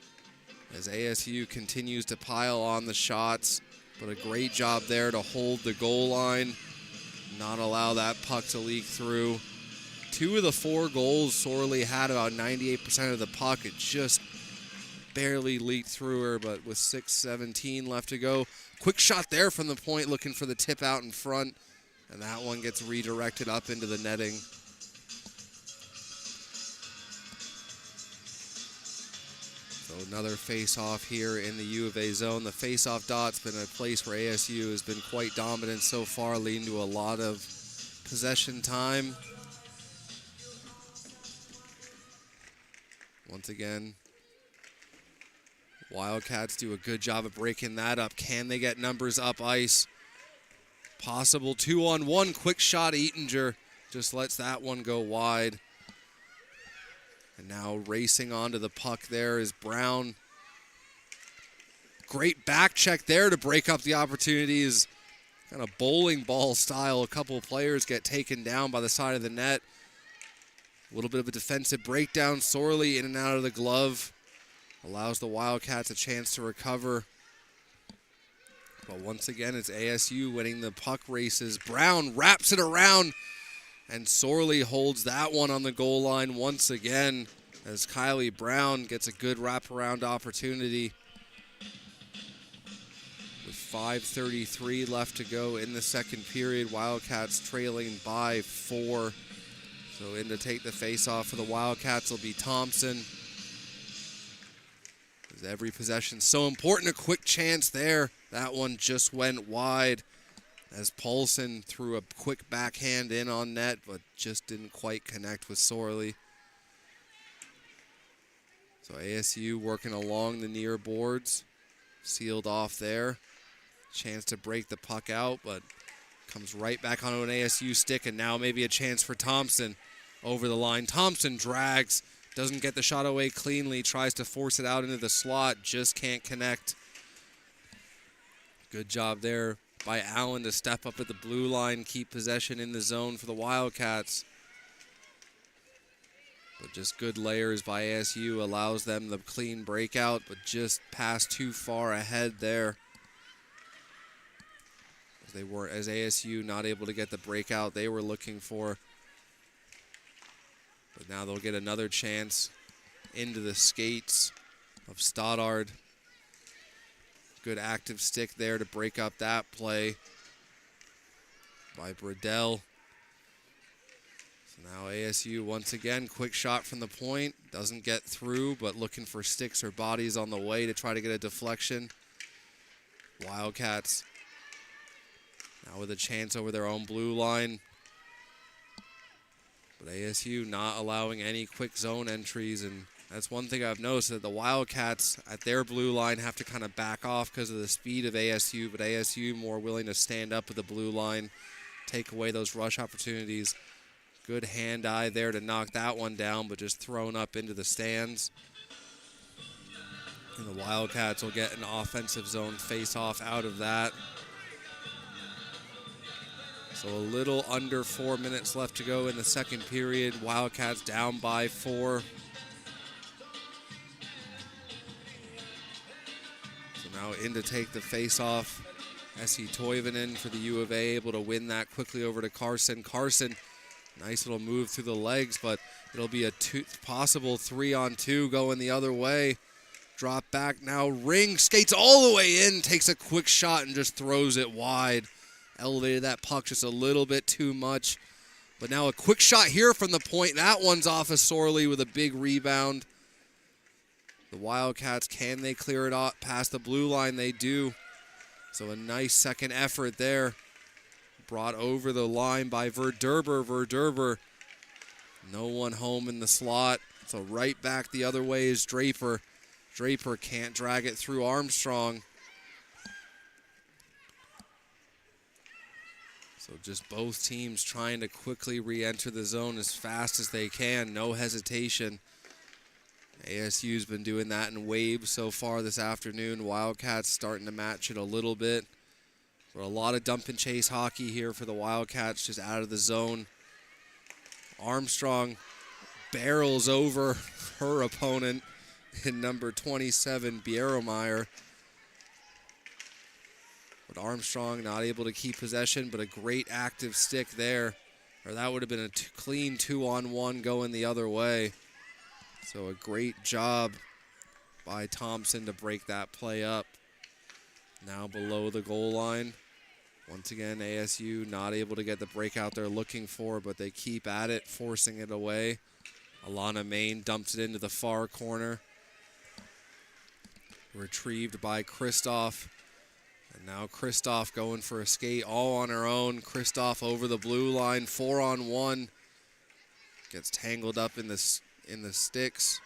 as ASU continues to pile on the shots, but a great job there to hold the goal line, not allow that puck to leak through. 2 of the 4 goals, Sorley had about 98% of the puck. It just barely leaked through her, but with 6:17 left to go. Quick shot there from the point, looking for the tip out in front, and that one gets redirected up into the netting. So another face-off here in the U of A zone. The face-off dot's been a place where ASU has been quite dominant so far, leading to a lot of possession time. Once again, Wildcats do a good job of breaking that up. Can they get numbers up ice? Possible 2-on-1. Quick shot, Eatinger just lets that one go wide. And now racing onto the puck there is Brown. Great back check there to break up the opportunities. Kind of bowling ball style. A couple of players get taken down by the side of the net. A little bit of a defensive breakdown. Sorley in and out of the glove. Allows the Wildcats a chance to recover. But once again, it's ASU winning the puck races. Brown wraps it around, and Sorley holds that one on the goal line once again as Kylie Brown gets a good wraparound opportunity. With 5:33 left to go in the second period, Wildcats trailing by 4. So in to take the face-off for the Wildcats will be Thompson. As every possession so important. A quick chance there. That one just went wide as Paulson threw a quick backhand in on net, but just didn't quite connect with Sorley. So ASU working along the near boards. Sealed off there. Chance to break the puck out, but comes right back onto an ASU stick, and now maybe a chance for Thompson. Over the line. Thompson drags, doesn't get the shot away cleanly, tries to force it out into the slot, just can't connect. Good job there by Allen to step up at the blue line, keep possession in the zone for the Wildcats. But just good layers by ASU allows them the clean breakout, but just passed too far ahead there. As ASU not able to get the breakout they were looking for. But now they'll get another chance into the skates of Stoddard. Good active stick there to break up that play by Bradell. So now ASU once again, quick shot from the point. Doesn't get through, but looking for sticks or bodies on the way to try to get a deflection. Wildcats now with a chance over their own blue line. But ASU not allowing any quick zone entries, and that's one thing I've noticed, that the Wildcats at their blue line have to kind of back off because of the speed of ASU, but ASU more willing to stand up at the blue line, take away those rush opportunities. Good hand-eye there to knock that one down, but just thrown up into the stands. And the Wildcats will get an offensive zone face-off out of that. So a little under 4 minutes left to go in the second period. Wildcats down by 4. So now in to take the face-off. Essie Toivonen for the U of A, able to win that quickly over to Carson. Carson, nice little move through the legs, but it'll be a possible 3-on-2 going the other way. Drop back now. Ring skates all the way in, takes a quick shot and just throws it wide. Elevated that puck just a little bit too much. But now a quick shot here from the point. That one's off of Sorley with a big rebound. The Wildcats, can they clear it off past the blue line? They do. So a nice second effort there. brought over the line by Verderber. Verderber, no one home in the slot. So right back the other way is Draper. Draper can't drag it through Armstrong. So just both teams trying to quickly re-enter the zone as fast as they can. No hesitation. ASU's been doing that in waves so far this afternoon. Wildcats starting to match it a little bit. But a lot of dump and chase hockey here for the Wildcats, just out of the zone. Armstrong barrels over her opponent in number 27, Bieromeyer. But Armstrong not able to keep possession, but a great active stick there. Or that would have been a clean 2-on-1 going the other way. So a great job by Thompson to break that play up. Now below the goal line. Once again, ASU not able to get the breakout they're looking for, but they keep at it, forcing it away. Alana Main dumps it into the far corner. Retrieved by Kristoff. And now Kristoff going for a skate all on her own. Kristoff over the blue line, 4-on-1. Gets tangled up in the sticks.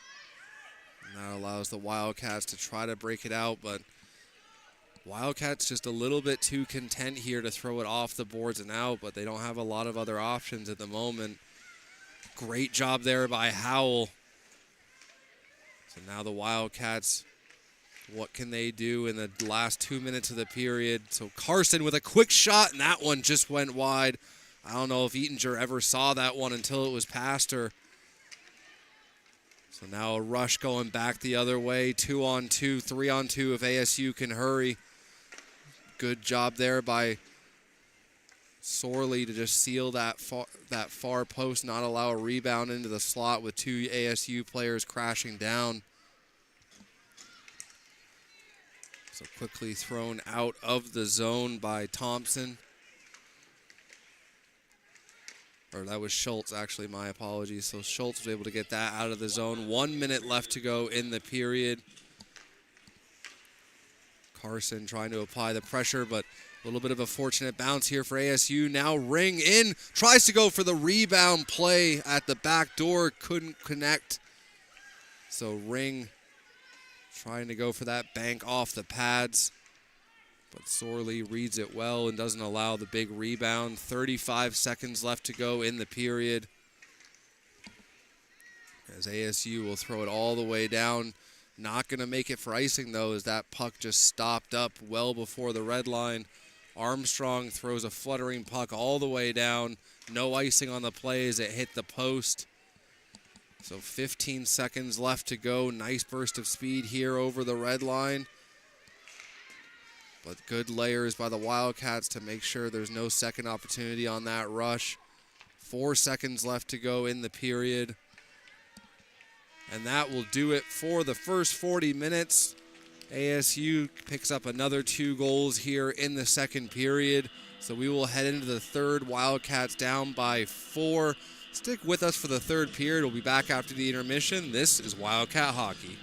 And that allows the Wildcats to try to break it out, but Wildcats just a little bit too content here to throw it off the boards and out, but they don't have a lot of other options at the moment. Great job there by Howell. So now the Wildcats, what can they do in the last 2 minutes of the period? So Carson with a quick shot, and that one just went wide. I don't know if Eatinger ever saw that one until it was past her. So now a rush going back the other way, 2-on-2, 3-on-2 if ASU can hurry. Good job there by Sorley to just seal that far post, not allow a rebound into the slot with two ASU players crashing down. So quickly thrown out of the zone by Thompson. Or that was Schultz, actually, my apologies. So Schultz was able to get that out of the zone. 1 minute left to go in the period. Carson trying to apply the pressure, but a little bit of a fortunate bounce here for ASU. Now Ring in, tries to go for the rebound play at the back door, couldn't connect. So Ring trying to go for that bank off the pads, but Sorley reads it well and doesn't allow the big rebound. 35 seconds left to go in the period, as ASU will throw it all the way down. Not going to make it for icing, though, as that puck just stopped up well before the red line. Armstrong throws a fluttering puck all the way down. No icing on the play as it hit the post. So 15 seconds left to go. Nice burst of speed here over the red line. But good layers by the Wildcats to make sure there's no second opportunity on that rush. 4 seconds left to go in the period. And that will do it for the first 40 minutes. ASU picks up another 2 goals here in the second period. So we will head into the third. Wildcats down by 4. Stick with us for the third period. We'll be back after the intermission. This is Wildcat Hockey.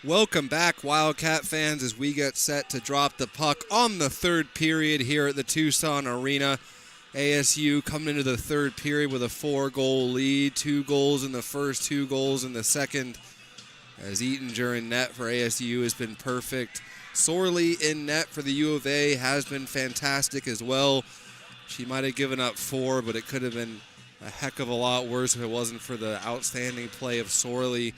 Welcome back, Wildcat fans, as we get set to drop the puck on the third period here at the Tucson Arena. ASU coming into the third period with a 4-goal lead, 2 goals in the first, 2 goals in the second. As Eatinger in net for ASU has been perfect. Sorley in net for the U of A has been fantastic as well. She might have given up 4, but it could have been a heck of a lot worse if it wasn't for the outstanding play of Sorley.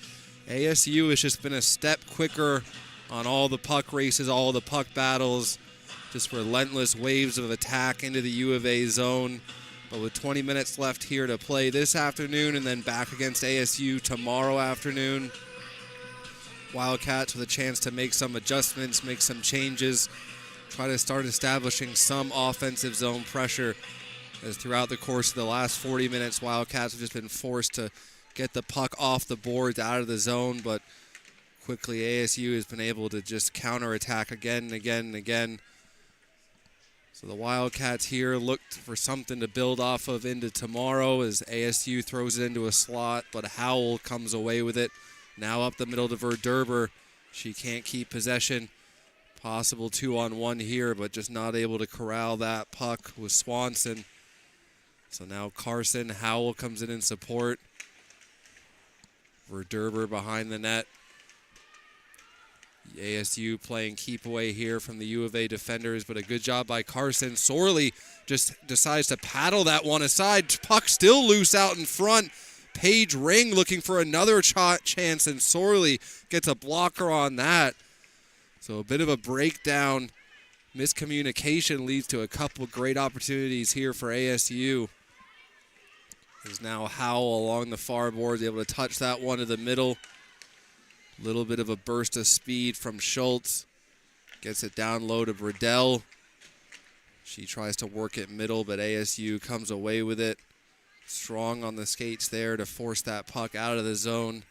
ASU has just been a step quicker on all the puck races, all the puck battles, just relentless waves of attack into the U of A zone. But with 20 minutes left here to play this afternoon and then back against ASU tomorrow afternoon, Wildcats with a chance to make some adjustments, make some changes, try to start establishing some offensive zone pressure, as throughout the course of the last 40 minutes, Wildcats have just been forced to get the puck off the boards, out of the zone, but quickly ASU has been able to just counterattack again and again and again. So the Wildcats here looked for something to build off of into tomorrow as ASU throws it into a slot, but Howell comes away with it. Now up the middle to Verderber. She can't keep possession. Possible 2-on-1 here, but just not able to corral that puck with Swanson. So now Carson, Howell comes in support. Verderber behind the net. ASU playing keep away here from the U of A defenders, but a good job by Carson. Sorley just decides to paddle that one aside. Puck still loose out in front. Paige Ring looking for another chance, and Sorley gets a blocker on that. So a bit of a breakdown. Miscommunication leads to a couple great opportunities here for ASU. Is now Howell along the far boards, able to touch that one to the middle. Little bit of a burst of speed from Schultz. Gets it down low to Bradell. She tries to work it middle, but ASU comes away with it. Strong on the skates there to force that puck out of the zone.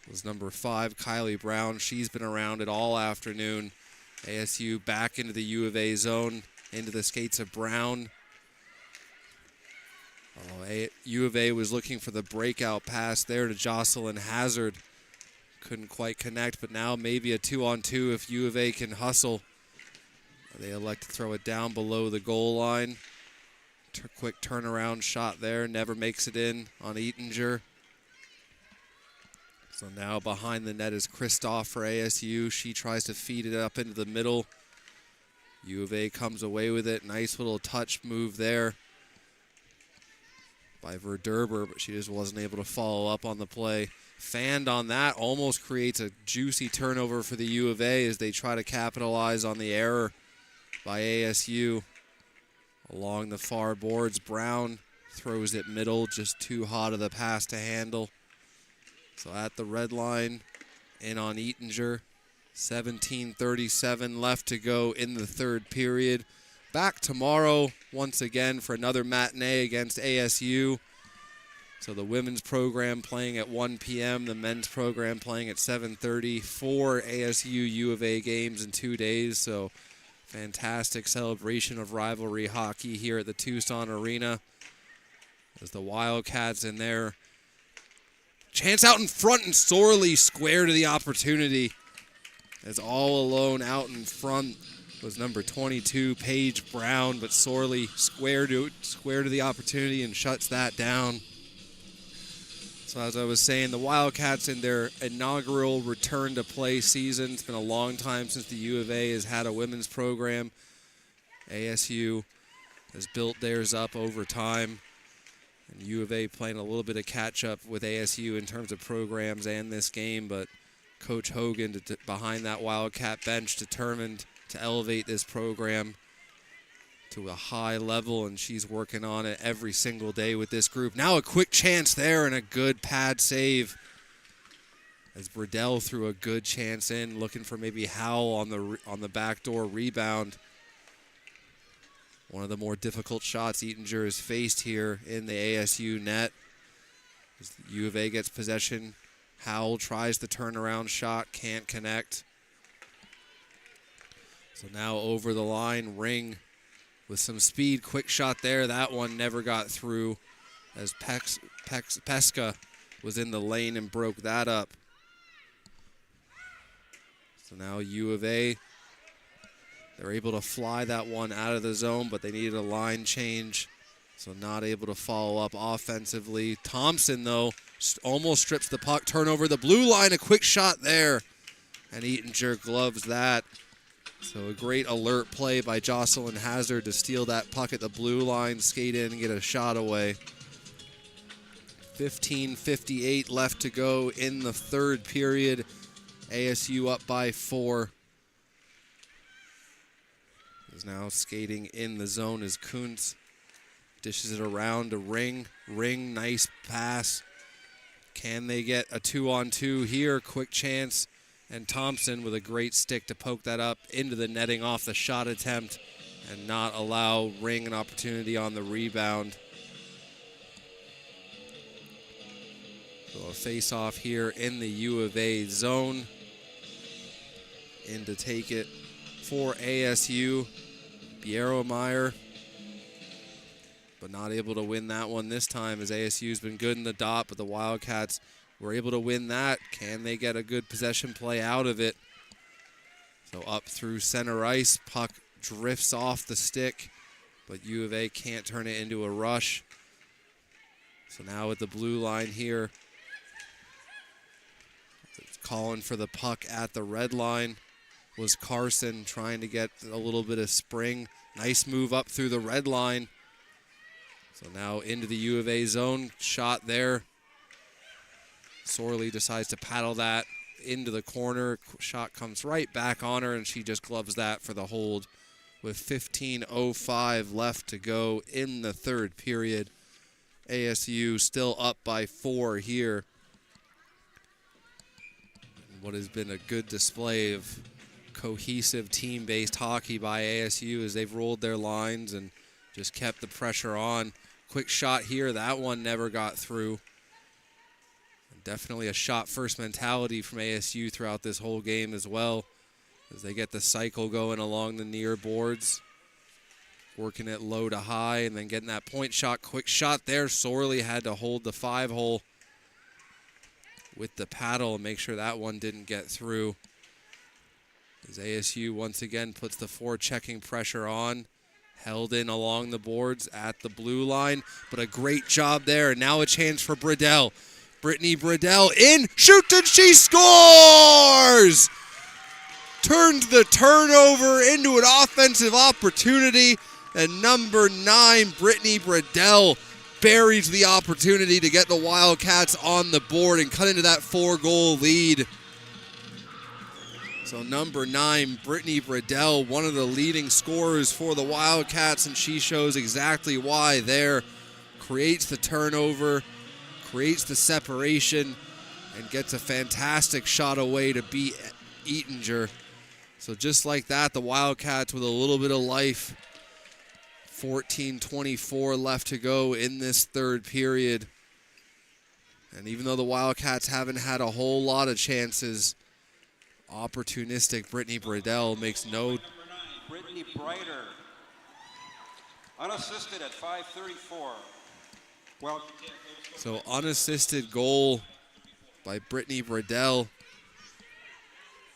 It was number 5, Kylie Brown. She's been around it all afternoon. ASU back into the U of A zone, into the skates of Brown. U of A was looking for the breakout pass there to Jocelyn Hazard. Couldn't quite connect, but now maybe a 2-on-2 if U of A can hustle. They elect to throw it down below the goal line. Quick turnaround shot there, never makes it in on Eatinger. So now behind the net is Kristoff for ASU. She tries to feed it up into the middle. U of A comes away with it. Nice little touch move there by Verderber, but she just wasn't able to follow up on the play. Fanned on that, almost creates a juicy turnover for the U of A as they try to capitalize on the error by ASU. Along the far boards, Brown throws it middle, just too hot of the pass to handle. So at the red line, in on Eatinger. 17:37 left to go in the third period. Back tomorrow once again for another matinee against ASU. So the women's program playing at 1 p.m., the men's program playing at 7:30. 4 ASU U of A games in 2 days. So fantastic celebration of rivalry hockey here at the Tucson Arena. As the Wildcats in there. Chance out in front, and Sorley square to the opportunity. As all alone out in front was number 22, Paige Brown, but Sorley square to the opportunity and shuts that down. So as I was saying, the Wildcats in their inaugural return to play season. It's been a long time since the U of A has had a women's program. ASU has built theirs up over time. And U of A playing a little bit of catch-up with ASU in terms of programs and this game, but Coach Hogan behind that Wildcat bench determined to elevate this program to a high level, and she's working on it every single day with this group. Now a quick chance there and a good pad save as Bradell threw a good chance in, looking for maybe Howell on the backdoor rebound. One of the more difficult shots Eatinger has faced here in the ASU net. As the U of A gets possession, Howell tries the turnaround shot, can't connect. So now over the line, Ring with some speed, quick shot there. That one never got through as Pesca was in the lane and broke that up. So now U of A, they're able to fly that one out of the zone, but they needed a line change. So not able to follow up offensively. Thompson, though, almost strips the puck. Turnover the blue line, a quick shot there. And Eatinger gloves that. So a great alert play by Jocelyn Hazard to steal that puck at the blue line, skate in and get a shot away. 15:58 left to go in the third period. ASU up by 4. Is now skating in the zone as Kuntz dishes it around to Ring. Ring, nice pass. Can they get a 2-on-2 here? Quick chance. And Thompson with a great stick to poke that up into the netting off the shot attempt and not allow Ring an opportunity on the rebound. So a face-off here in the U of A zone. In to take it for ASU. Biermeyer, but not able to win that one this time as ASU's been good in the dot, but the Wildcats were able to win that. Can they get a good possession play out of it? So up through center ice, puck drifts off the stick, but U of A can't turn it into a rush. So now with the blue line here, it's calling for the puck at the red line. Was Carson trying to get a little bit of spring. Nice move up through the red line. So now into the U of A zone. Shot there. Sorley decides to paddle that into the corner. Shot comes right back on her, and she just gloves that for the hold with 15:05 left to go in the third period. ASU still up by 4 here. What has been a good display of cohesive team-based hockey by ASU as they've rolled their lines and just kept the pressure on. Quick shot here. That one never got through. Definitely a shot-first mentality from ASU throughout this whole game as well as they get the cycle going along the near boards. Working it low to high and then getting that point shot. Quick shot there. Sorley had to hold the 5-hole with the paddle and make sure that one didn't get through. As ASU once again puts the forechecking pressure on. Held in along the boards at the blue line, but a great job there. And now a chance for Bradell. Brittany Bradell in, shoots, and she scores! Turned the turnover into an offensive opportunity, and number 9, Brittany Bradell, buries the opportunity to get the Wildcats on the board and cut into that 4-goal lead. So number 9, Brittany Bradell, one of the leading scorers for the Wildcats, and she shows exactly why there. Creates the turnover, creates the separation, and gets a fantastic shot away to beat Eatinger. So just like that, the Wildcats with a little bit of life. 14:24 left to go in this third period. And even though the Wildcats haven't had a whole lot of chances, opportunistic Brittany Bradell makes no... Brittany Brighter, unassisted at 5:34. Well, So unassisted goal by Brittany Bradell.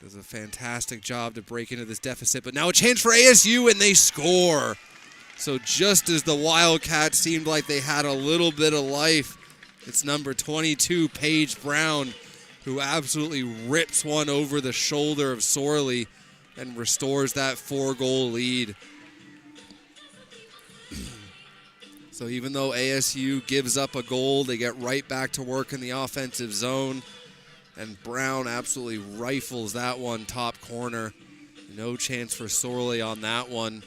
Does a fantastic job to break into this deficit. But now a chance for ASU, and they score. So just as the Wildcats seemed like they had a little bit of life, it's number 22, Paige Brown, who absolutely rips one over the shoulder of Sorley and restores that 4-goal lead. So even though ASU gives up a goal, they get right back to work in the offensive zone. And Brown absolutely rifles that one top corner. No chance for Sorley on that one.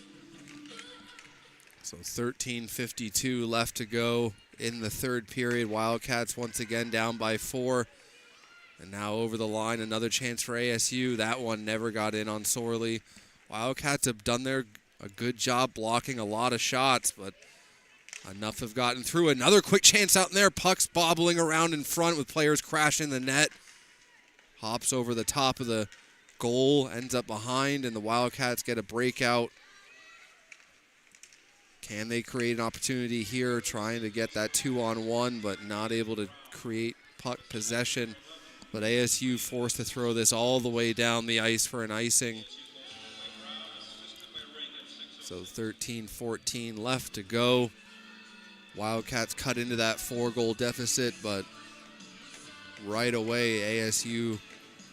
So 13:52 left to go in the third period. Wildcats once again down by 4. And now over the line, another chance for ASU. That one never got in on Sorley. Wildcats have done a good job blocking a lot of shots, but enough have gotten through. Another quick chance out in there. Puck's bobbling around in front with players crashing the net. Hops over the top of the goal, ends up behind, and the Wildcats get a breakout. Can they create an opportunity here, trying to get that 2-on-1, but not able to create puck possession? but ASU forced to throw this all the way down the ice for an icing. So 13-14 left to go. Wildcats cut into that 4-goal deficit, but right away ASU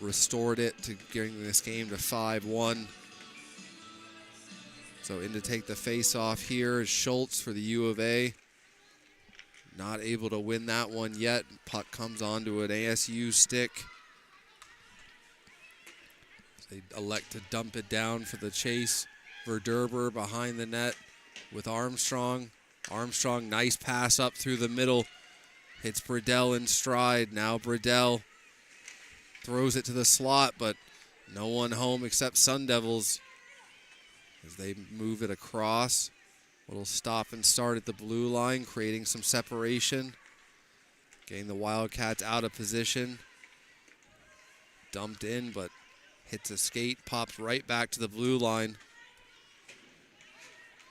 restored it to getting this game to 5-1. So in to take the face-off here is Schultz for the U of A. Not able to win that one yet. Puck comes onto an ASU stick. They elect to dump it down for the chase. Verderber behind the net with Armstrong. Armstrong, nice pass up through the middle. Hits Bradell in stride. Now Bradell throws it to the slot, but no one home except Sun Devils as they move it across. Little stop and start at the blue line, creating some separation. Getting the Wildcats out of position. Dumped in, but hits a skate, pops right back to the blue line.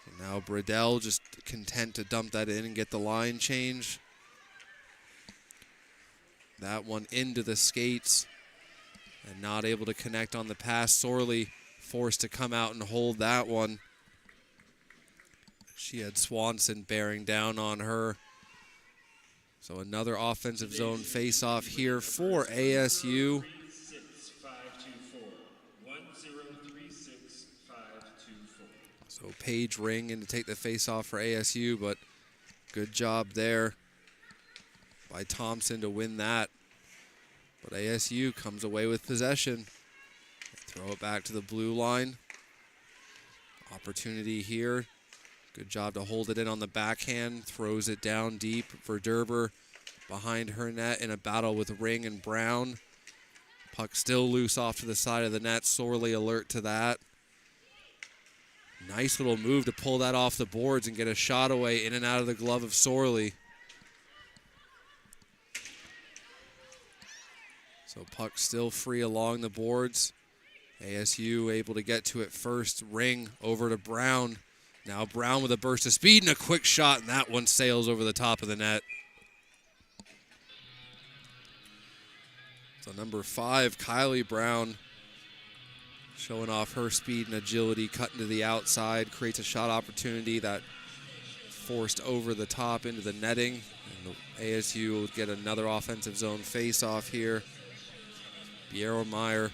And now Bradell just content to dump that in and get the line change. That one into the skates and not able to connect on the pass. Sorely forced to come out and hold that one. She had Swanson bearing down on her. So another offensive zone face-off here for ASU. So Paige Ring in to take the face-off for ASU, but good job there by Thompson to win that. But ASU comes away with possession. They throw it back to the blue line. Opportunity here. Good job to hold it in on the backhand. Throws it down deep. Verderber behind her net in a battle with Ring and Brown. Puck still loose off to the side of the net. Sorely alert to that. Nice little move to pull that off the boards and get a shot away in and out of the glove of Sorely. So puck still free along the boards. ASU able to get to it first. Ring over to Brown. Now Brown with a burst of speed and a quick shot, and that one sails over the top of the net. So number 5, Kylie Brown, showing off her speed and agility, cutting to the outside, creates a shot opportunity that forced over the top into the netting. And the ASU will get another offensive zone face-off here. Biermeyer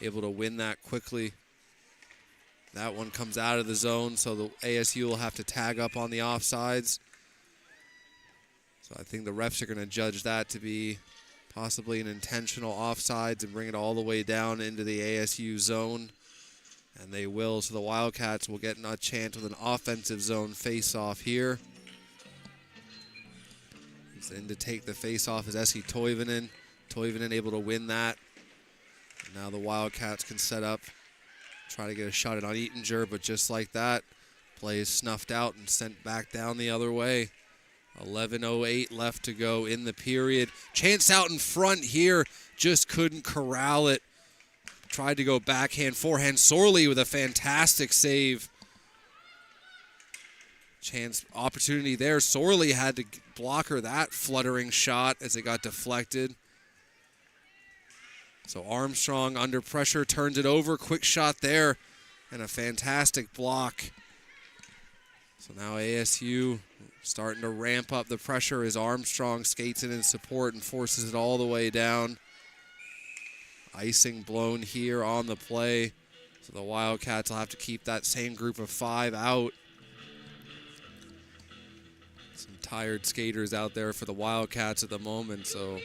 able to win that quickly. That one comes out of the zone, so the ASU will have to tag up on the offsides. So I think the refs are going to judge that to be possibly an intentional offsides and bring it all the way down into the ASU zone. And they will, so the Wildcats will get a chance with an offensive zone face-off here. He's in to take the face-off is Essie Toivonen. Toivonen able to win that. Now the Wildcats can set up, try to get a shot at on Eatinger, but just like that, play is snuffed out and sent back down the other way. 11:08 left to go in the period. Chance out in front here, just couldn't corral it. Tried to go backhand, forehand. Sorely with a fantastic save. Chance opportunity there. Sorely had to block her that fluttering shot as it got deflected. So Armstrong under pressure turns it over. Quick shot there and a fantastic block. So now ASU starting to ramp up the pressure as Armstrong skates in support and forces it all the way down. Icing blown here on the play. So the Wildcats will have to keep that same group of 5 out. Some tired skaters out there for the Wildcats at the moment. So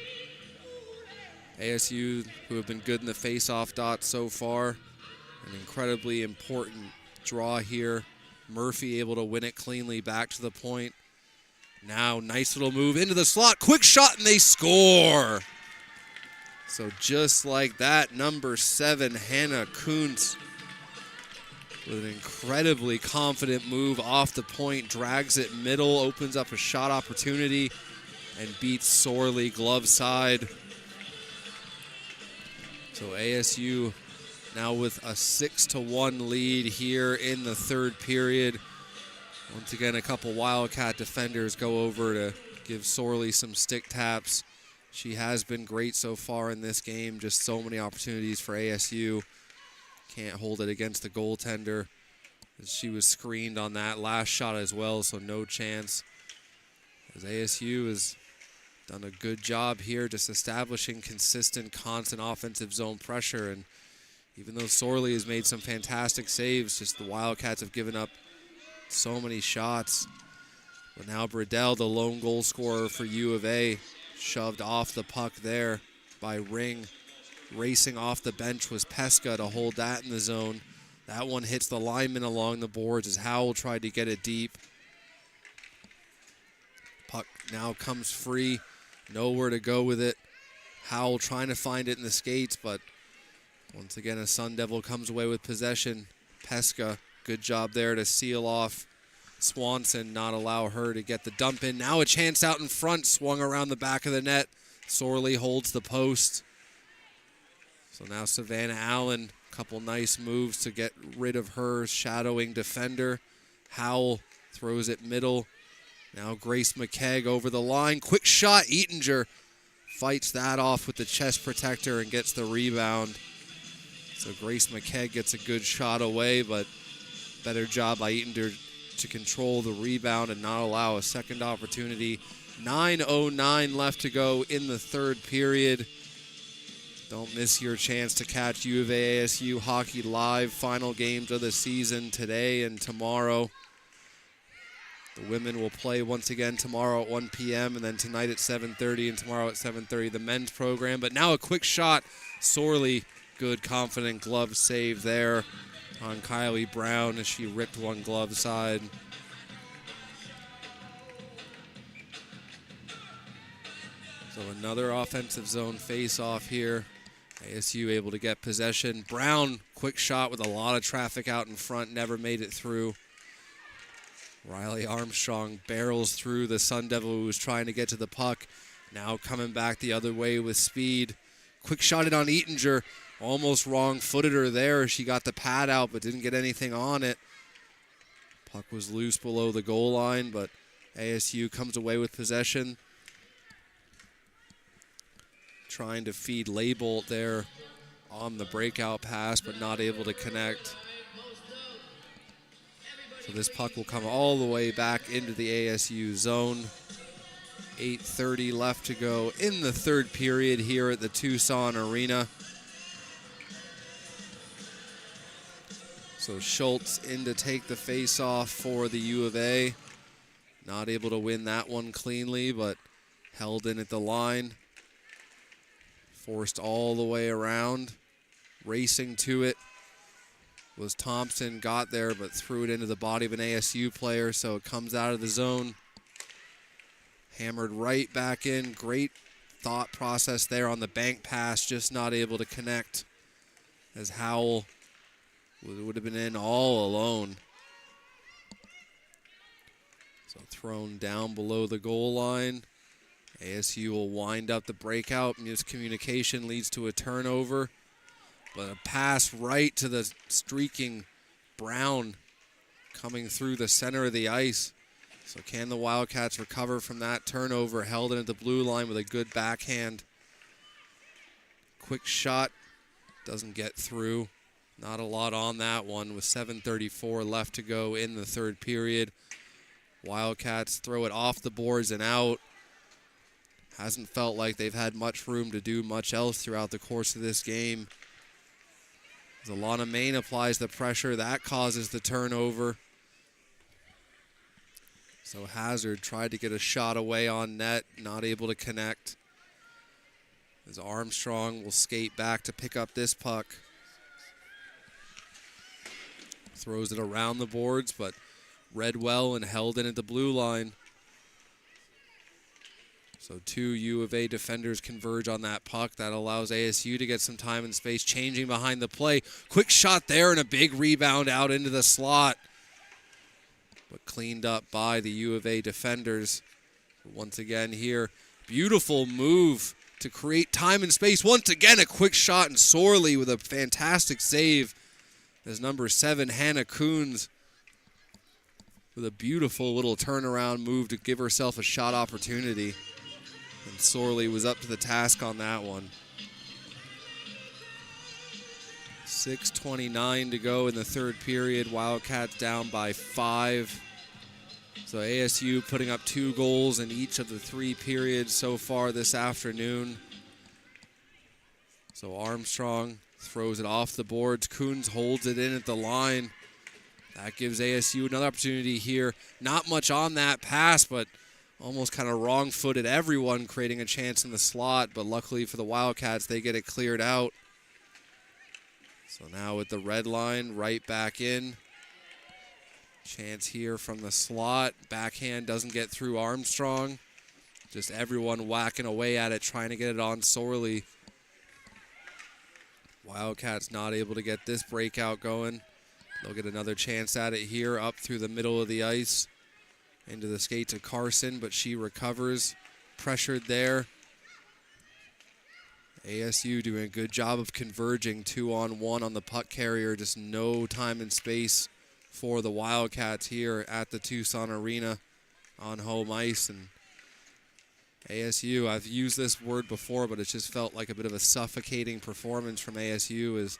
ASU, who have been good in the face-off dots so far, an incredibly important draw here. Murphy able to win it cleanly back to the point. Now, nice little move into the slot. Quick shot, and they score. So just like that, number 7, Hannah Kuntz, with an incredibly confident move off the point, drags it middle, opens up a shot opportunity, and beats Sorely glove side. So ASU now with a 6-1 lead here in the third period. Once again, a couple Wildcat defenders go over to give Sorely some stick taps. She has been great so far in this game. Just so many opportunities for ASU. Can't hold it against the goaltender. She was screened on that last shot as well, so no chance. As ASU has done a good job here just establishing consistent, constant offensive zone pressure. And even though Sorley has made some fantastic saves, just the Wildcats have given up so many shots. But now Bradell, the lone goal scorer for U of A, shoved off the puck there by Ring. Racing off the bench was Pesca to hold that in the zone. That one hits the lineman along the boards as Howell tried to get it deep. Puck now comes free. Nowhere to go with it. Howell trying to find it in the skates, but once again a Sun Devil comes away with possession. Pesca, good job there to seal off Swanson, not allow her to get the dump in. Now a chance out in front, swung around the back of the net. Sorley holds the post. So now Savannah Allen, a couple nice moves to get rid of her shadowing defender. Howell throws it middle. Now Grace McKegg over the line. Quick shot, Eatinger fights that off with the chest protector and gets the rebound. So Grace McKegg gets a good shot away, but better job by Eatinger to control the rebound and not allow a second opportunity. 9:09 left to go in the third period. Don't miss your chance to catch U of A ASU hockey live. Final games of the season today and tomorrow. The women will play once again tomorrow at 1 p.m. and then tonight at 7:30 and tomorrow at 7:30 the men's program. But now a quick shot. Sorley, good confident glove save there on Kylie Brown as she ripped one glove side. So another offensive zone face-off here. ASU able to get possession. Brown, quick shot with a lot of traffic out in front, never made it through. Riley Armstrong barrels through the Sun Devil who was trying to get to the puck. Now coming back the other way with speed. Quick shot it on Eatinger. Almost wrong-footed her there. She got the pad out but didn't get anything on it. Puck was loose below the goal line, but ASU comes away with possession. Trying to feed Laybolt there on the breakout pass, but not able to connect. So this puck will come all the way back into the ASU zone. 8:30 left to go in the third period here at the Tucson Arena. So Schultz in to take the face-off for the U of A. Not able to win that one cleanly, but held in at the line. Forced all the way around. Racing to it was Thompson. Got there, but threw it into the body of an ASU player, so it comes out of the zone. Hammered right back in. Great thought process there on the bank pass, just not able to connect as Howell would have been in all alone. So thrown down below the goal line. ASU will wind up the breakout. Miscommunication leads to a turnover. But a pass right to the streaking Brown coming through the center of the ice. So can the Wildcats recover from that turnover? Held in at the blue line with a good backhand. Quick shot. Doesn't get through. Not a lot on that one with 7:34 left to go in the third period. Wildcats throw it off the boards and out. Hasn't felt like they've had much room to do much else throughout the course of this game. As Alana Main applies the pressure, that causes the turnover. So Hazard tried to get a shot away on net, not able to connect. As Armstrong will skate back to pick up this puck. Throws it around the boards, but read well and held in at the blue line. So two U of A defenders converge on that puck. That allows ASU to get some time and space, changing behind the play. Quick shot there and a big rebound out into the slot. But cleaned up by the U of A defenders. Once again here, beautiful move to create time and space. Once again, a quick shot and Sorley with a fantastic save. As number 7, Hannah Coons, with a beautiful little turnaround move to give herself a shot opportunity. And Sorley was up to the task on that one. 6:29 to go in the third period. Wildcats down by 5. So ASU putting up 2 goals in each of the 3 periods so far this afternoon. So Armstrong throws it off the boards. Coons holds it in at the line. That gives ASU another opportunity here. Not much on that pass, but almost kind of wrong-footed everyone, creating a chance in the slot. But luckily for the Wildcats, they get it cleared out. So now with the red line, right back in. Chance here from the slot. Backhand doesn't get through Armstrong. Just everyone whacking away at it, trying to get it on Sorley. Wildcats not able to get this breakout going. They'll get another chance at it here, up through the middle of the ice. Into the skates of Carson, but she recovers. Pressured there. ASU doing a good job of converging 2-on-1 on the puck carrier. Just no time and space for the Wildcats here at the Tucson Arena on home ice. And ASU, I've used this word before, but it just felt like a bit of a suffocating performance from ASU as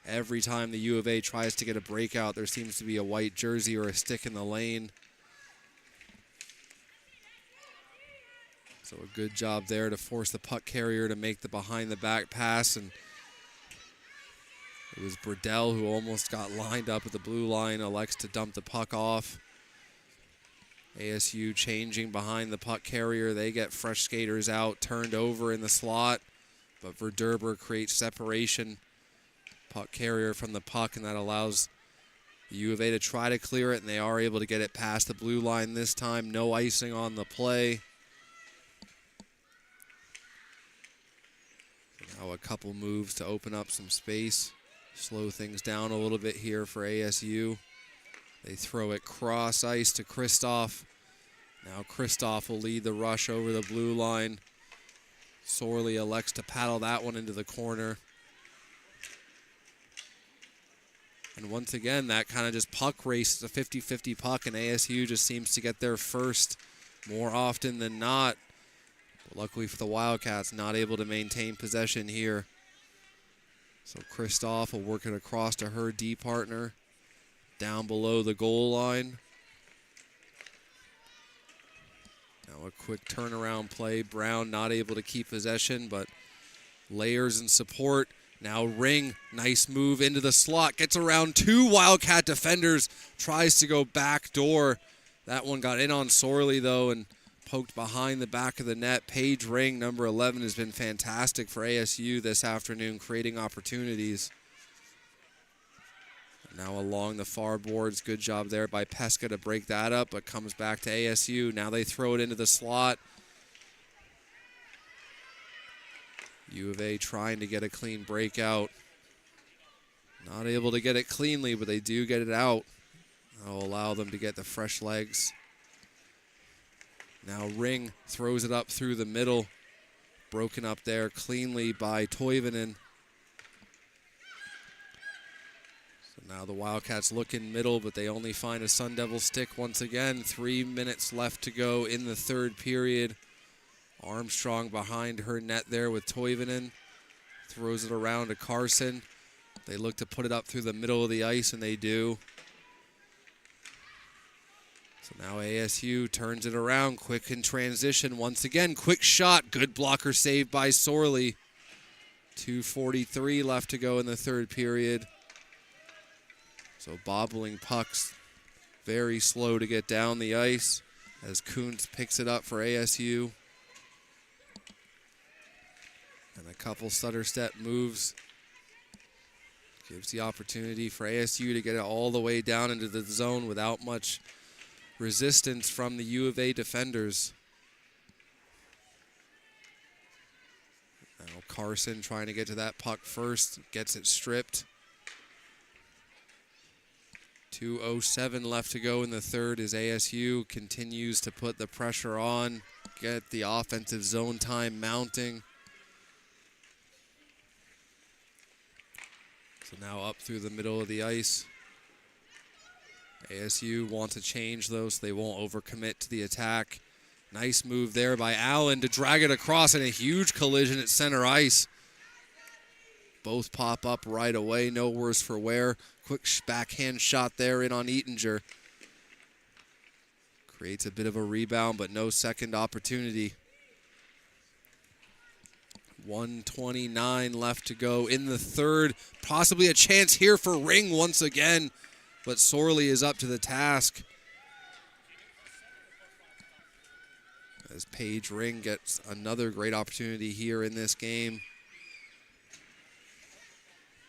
every time the U of A tries to get a breakout, there seems to be a white jersey or a stick in the lane. So a good job there to force the puck carrier to make the behind-the-back pass. And it was Burdell who almost got lined up at the blue line, elects to dump the puck off. ASU changing behind the puck carrier. They get fresh skaters out, turned over in the slot, but Verderber creates separation. Puck carrier from the puck, and that allows the U of A to try to clear it, and they are able to get it past the blue line this time. No icing on the play. Now a couple moves to open up some space, slow things down a little bit here for ASU. They throw it cross ice to Kristoff. Now Kristoff will lead the rush over the blue line. Sorley elects to paddle that one into the corner. And once again, that kind of just puck race, it's a 50-50 puck, and ASU just seems to get there first more often than not. But luckily for the Wildcats, not able to maintain possession here. So Kristoff will work it across to her D partner down below the goal line. Now a quick turnaround play. Brown not able to keep possession, but layers and support. Now Ring, nice move into the slot, gets around 2 Wildcat defenders, tries to go back door. That one got in on Sorley though and poked behind the back of the net. Paige Ring, number 11, has been fantastic for ASU this afternoon, creating opportunities. Now along the far boards, good job there by Pesca to break that up, but comes back to ASU. Now they throw it into the slot. U of A trying to get a clean breakout. Not able to get it cleanly, but they do get it out. That'll allow them to get the fresh legs. Now Ring throws it up through the middle. Broken up there cleanly by Toivonen. So now the Wildcats look in middle, but they only find a Sun Devil stick once again. 3 minutes left to go in the third period. Armstrong behind her net there with Toivonen. Throws it around to Carson. They look to put it up through the middle of the ice, and they do. So now ASU turns it around, quick in transition. Once again, quick shot, good blocker save by Sorley. 2:43 left to go in the third period. So bobbling pucks, very slow to get down the ice as Kuntz picks it up for ASU. And a couple stutter step moves. Gives the opportunity for ASU to get it all the way down into the zone without much resistance from the U of A defenders. Now Carson trying to get to that puck first, gets it stripped. 2:07 left to go in the third as ASU continues to put the pressure on, get the offensive zone time mounting. So now up through the middle of the ice. ASU wants to change though, so they won't overcommit to the attack. Nice move there by Allen to drag it across, and a huge collision at center ice. Both pop up right away, no worse for wear. Quick backhand shot there in on Eatinger. Creates a bit of a rebound, but no second opportunity. 1:29 left to go in the third. Possibly a chance here for Ring once again, but Sorley is up to the task. As Paige Ring gets another great opportunity here in this game.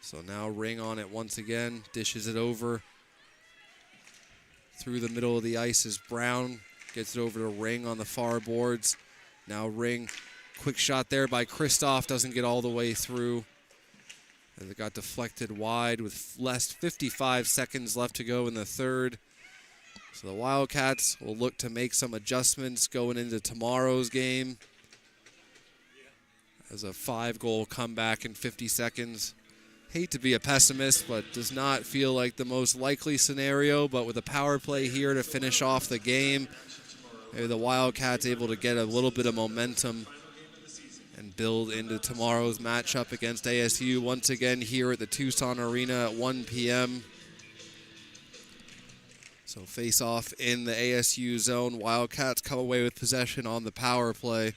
So now Ring on it once again, dishes it over. Through the middle of the ice is Brown, gets it over to Ring on the far boards. Now Ring, quick shot there by Kristoff, doesn't get all the way through. As it got deflected wide with less 55 seconds left to go in the third. So the Wildcats will look to make some adjustments going into tomorrow's game. As a 5-goal comeback in 50 seconds. Hate to be a pessimist, but does not feel like the most likely scenario. But with a power play here to finish off the game, maybe the Wildcats able to get a little bit of momentum and build into tomorrow's matchup against ASU once again here at the Tucson Arena at 1 p.m. So face off in the ASU zone. Wildcats come away with possession on the power play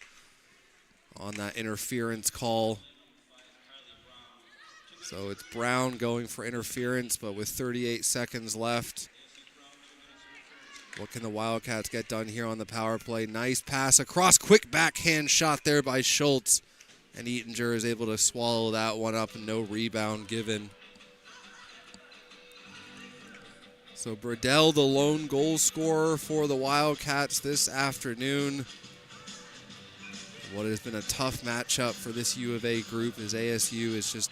on that interference call. So it's Brown going for interference, but with 38 seconds left. What can the Wildcats get done here on the power play? Nice pass across, quick backhand shot there by Schultz. And Eatinger is able to swallow that one up and no rebound given. So Burdell, the lone goal scorer for the Wildcats this afternoon. What has been a tough matchup for this U of A group as ASU has just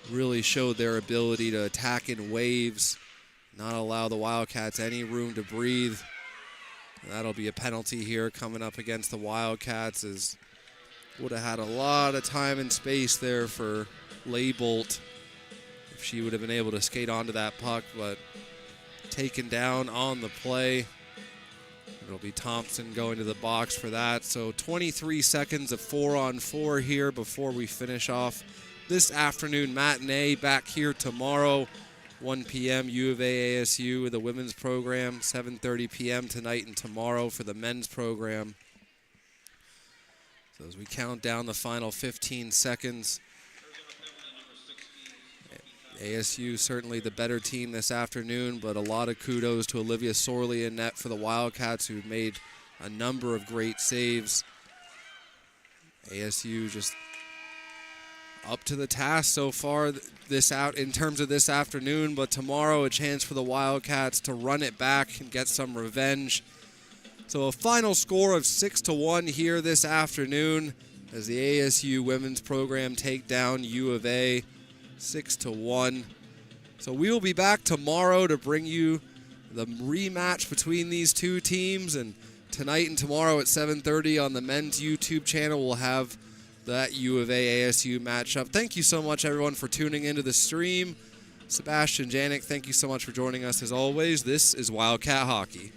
really showed their ability to attack in waves, not allow the Wildcats any room to breathe. That'll be a penalty here coming up against the Wildcats, as would have had a lot of time and space there for Laybolt if she would have been able to skate onto that puck, but taken down on the play. It'll be Thompson going to the box for that. So 23 seconds of 4-on-4 here before we finish off this afternoon matinee. Back here tomorrow, 1 p.m. U of A ASU with the women's program, 7:30 p.m. tonight and tomorrow for the men's program. So as we count down the final 15 seconds, ASU certainly the better team this afternoon, but a lot of kudos to Olivia Sorley in net for the Wildcats, who made a number of great saves. ASU just up to the task so far in terms of this afternoon, but tomorrow a chance for the Wildcats to run it back and get some revenge. So a final score of 6-1 here this afternoon as the ASU women's program take down U of A 6-1. So we will be back tomorrow to bring you the rematch between these two teams, and tonight and tomorrow at 7:30 on the men's YouTube channel we'll have that U of A ASU matchup. Thank you so much, everyone, for tuning into the stream. Sebastian Janik, thank you so much for joining us as always. This is Wildcat Hockey.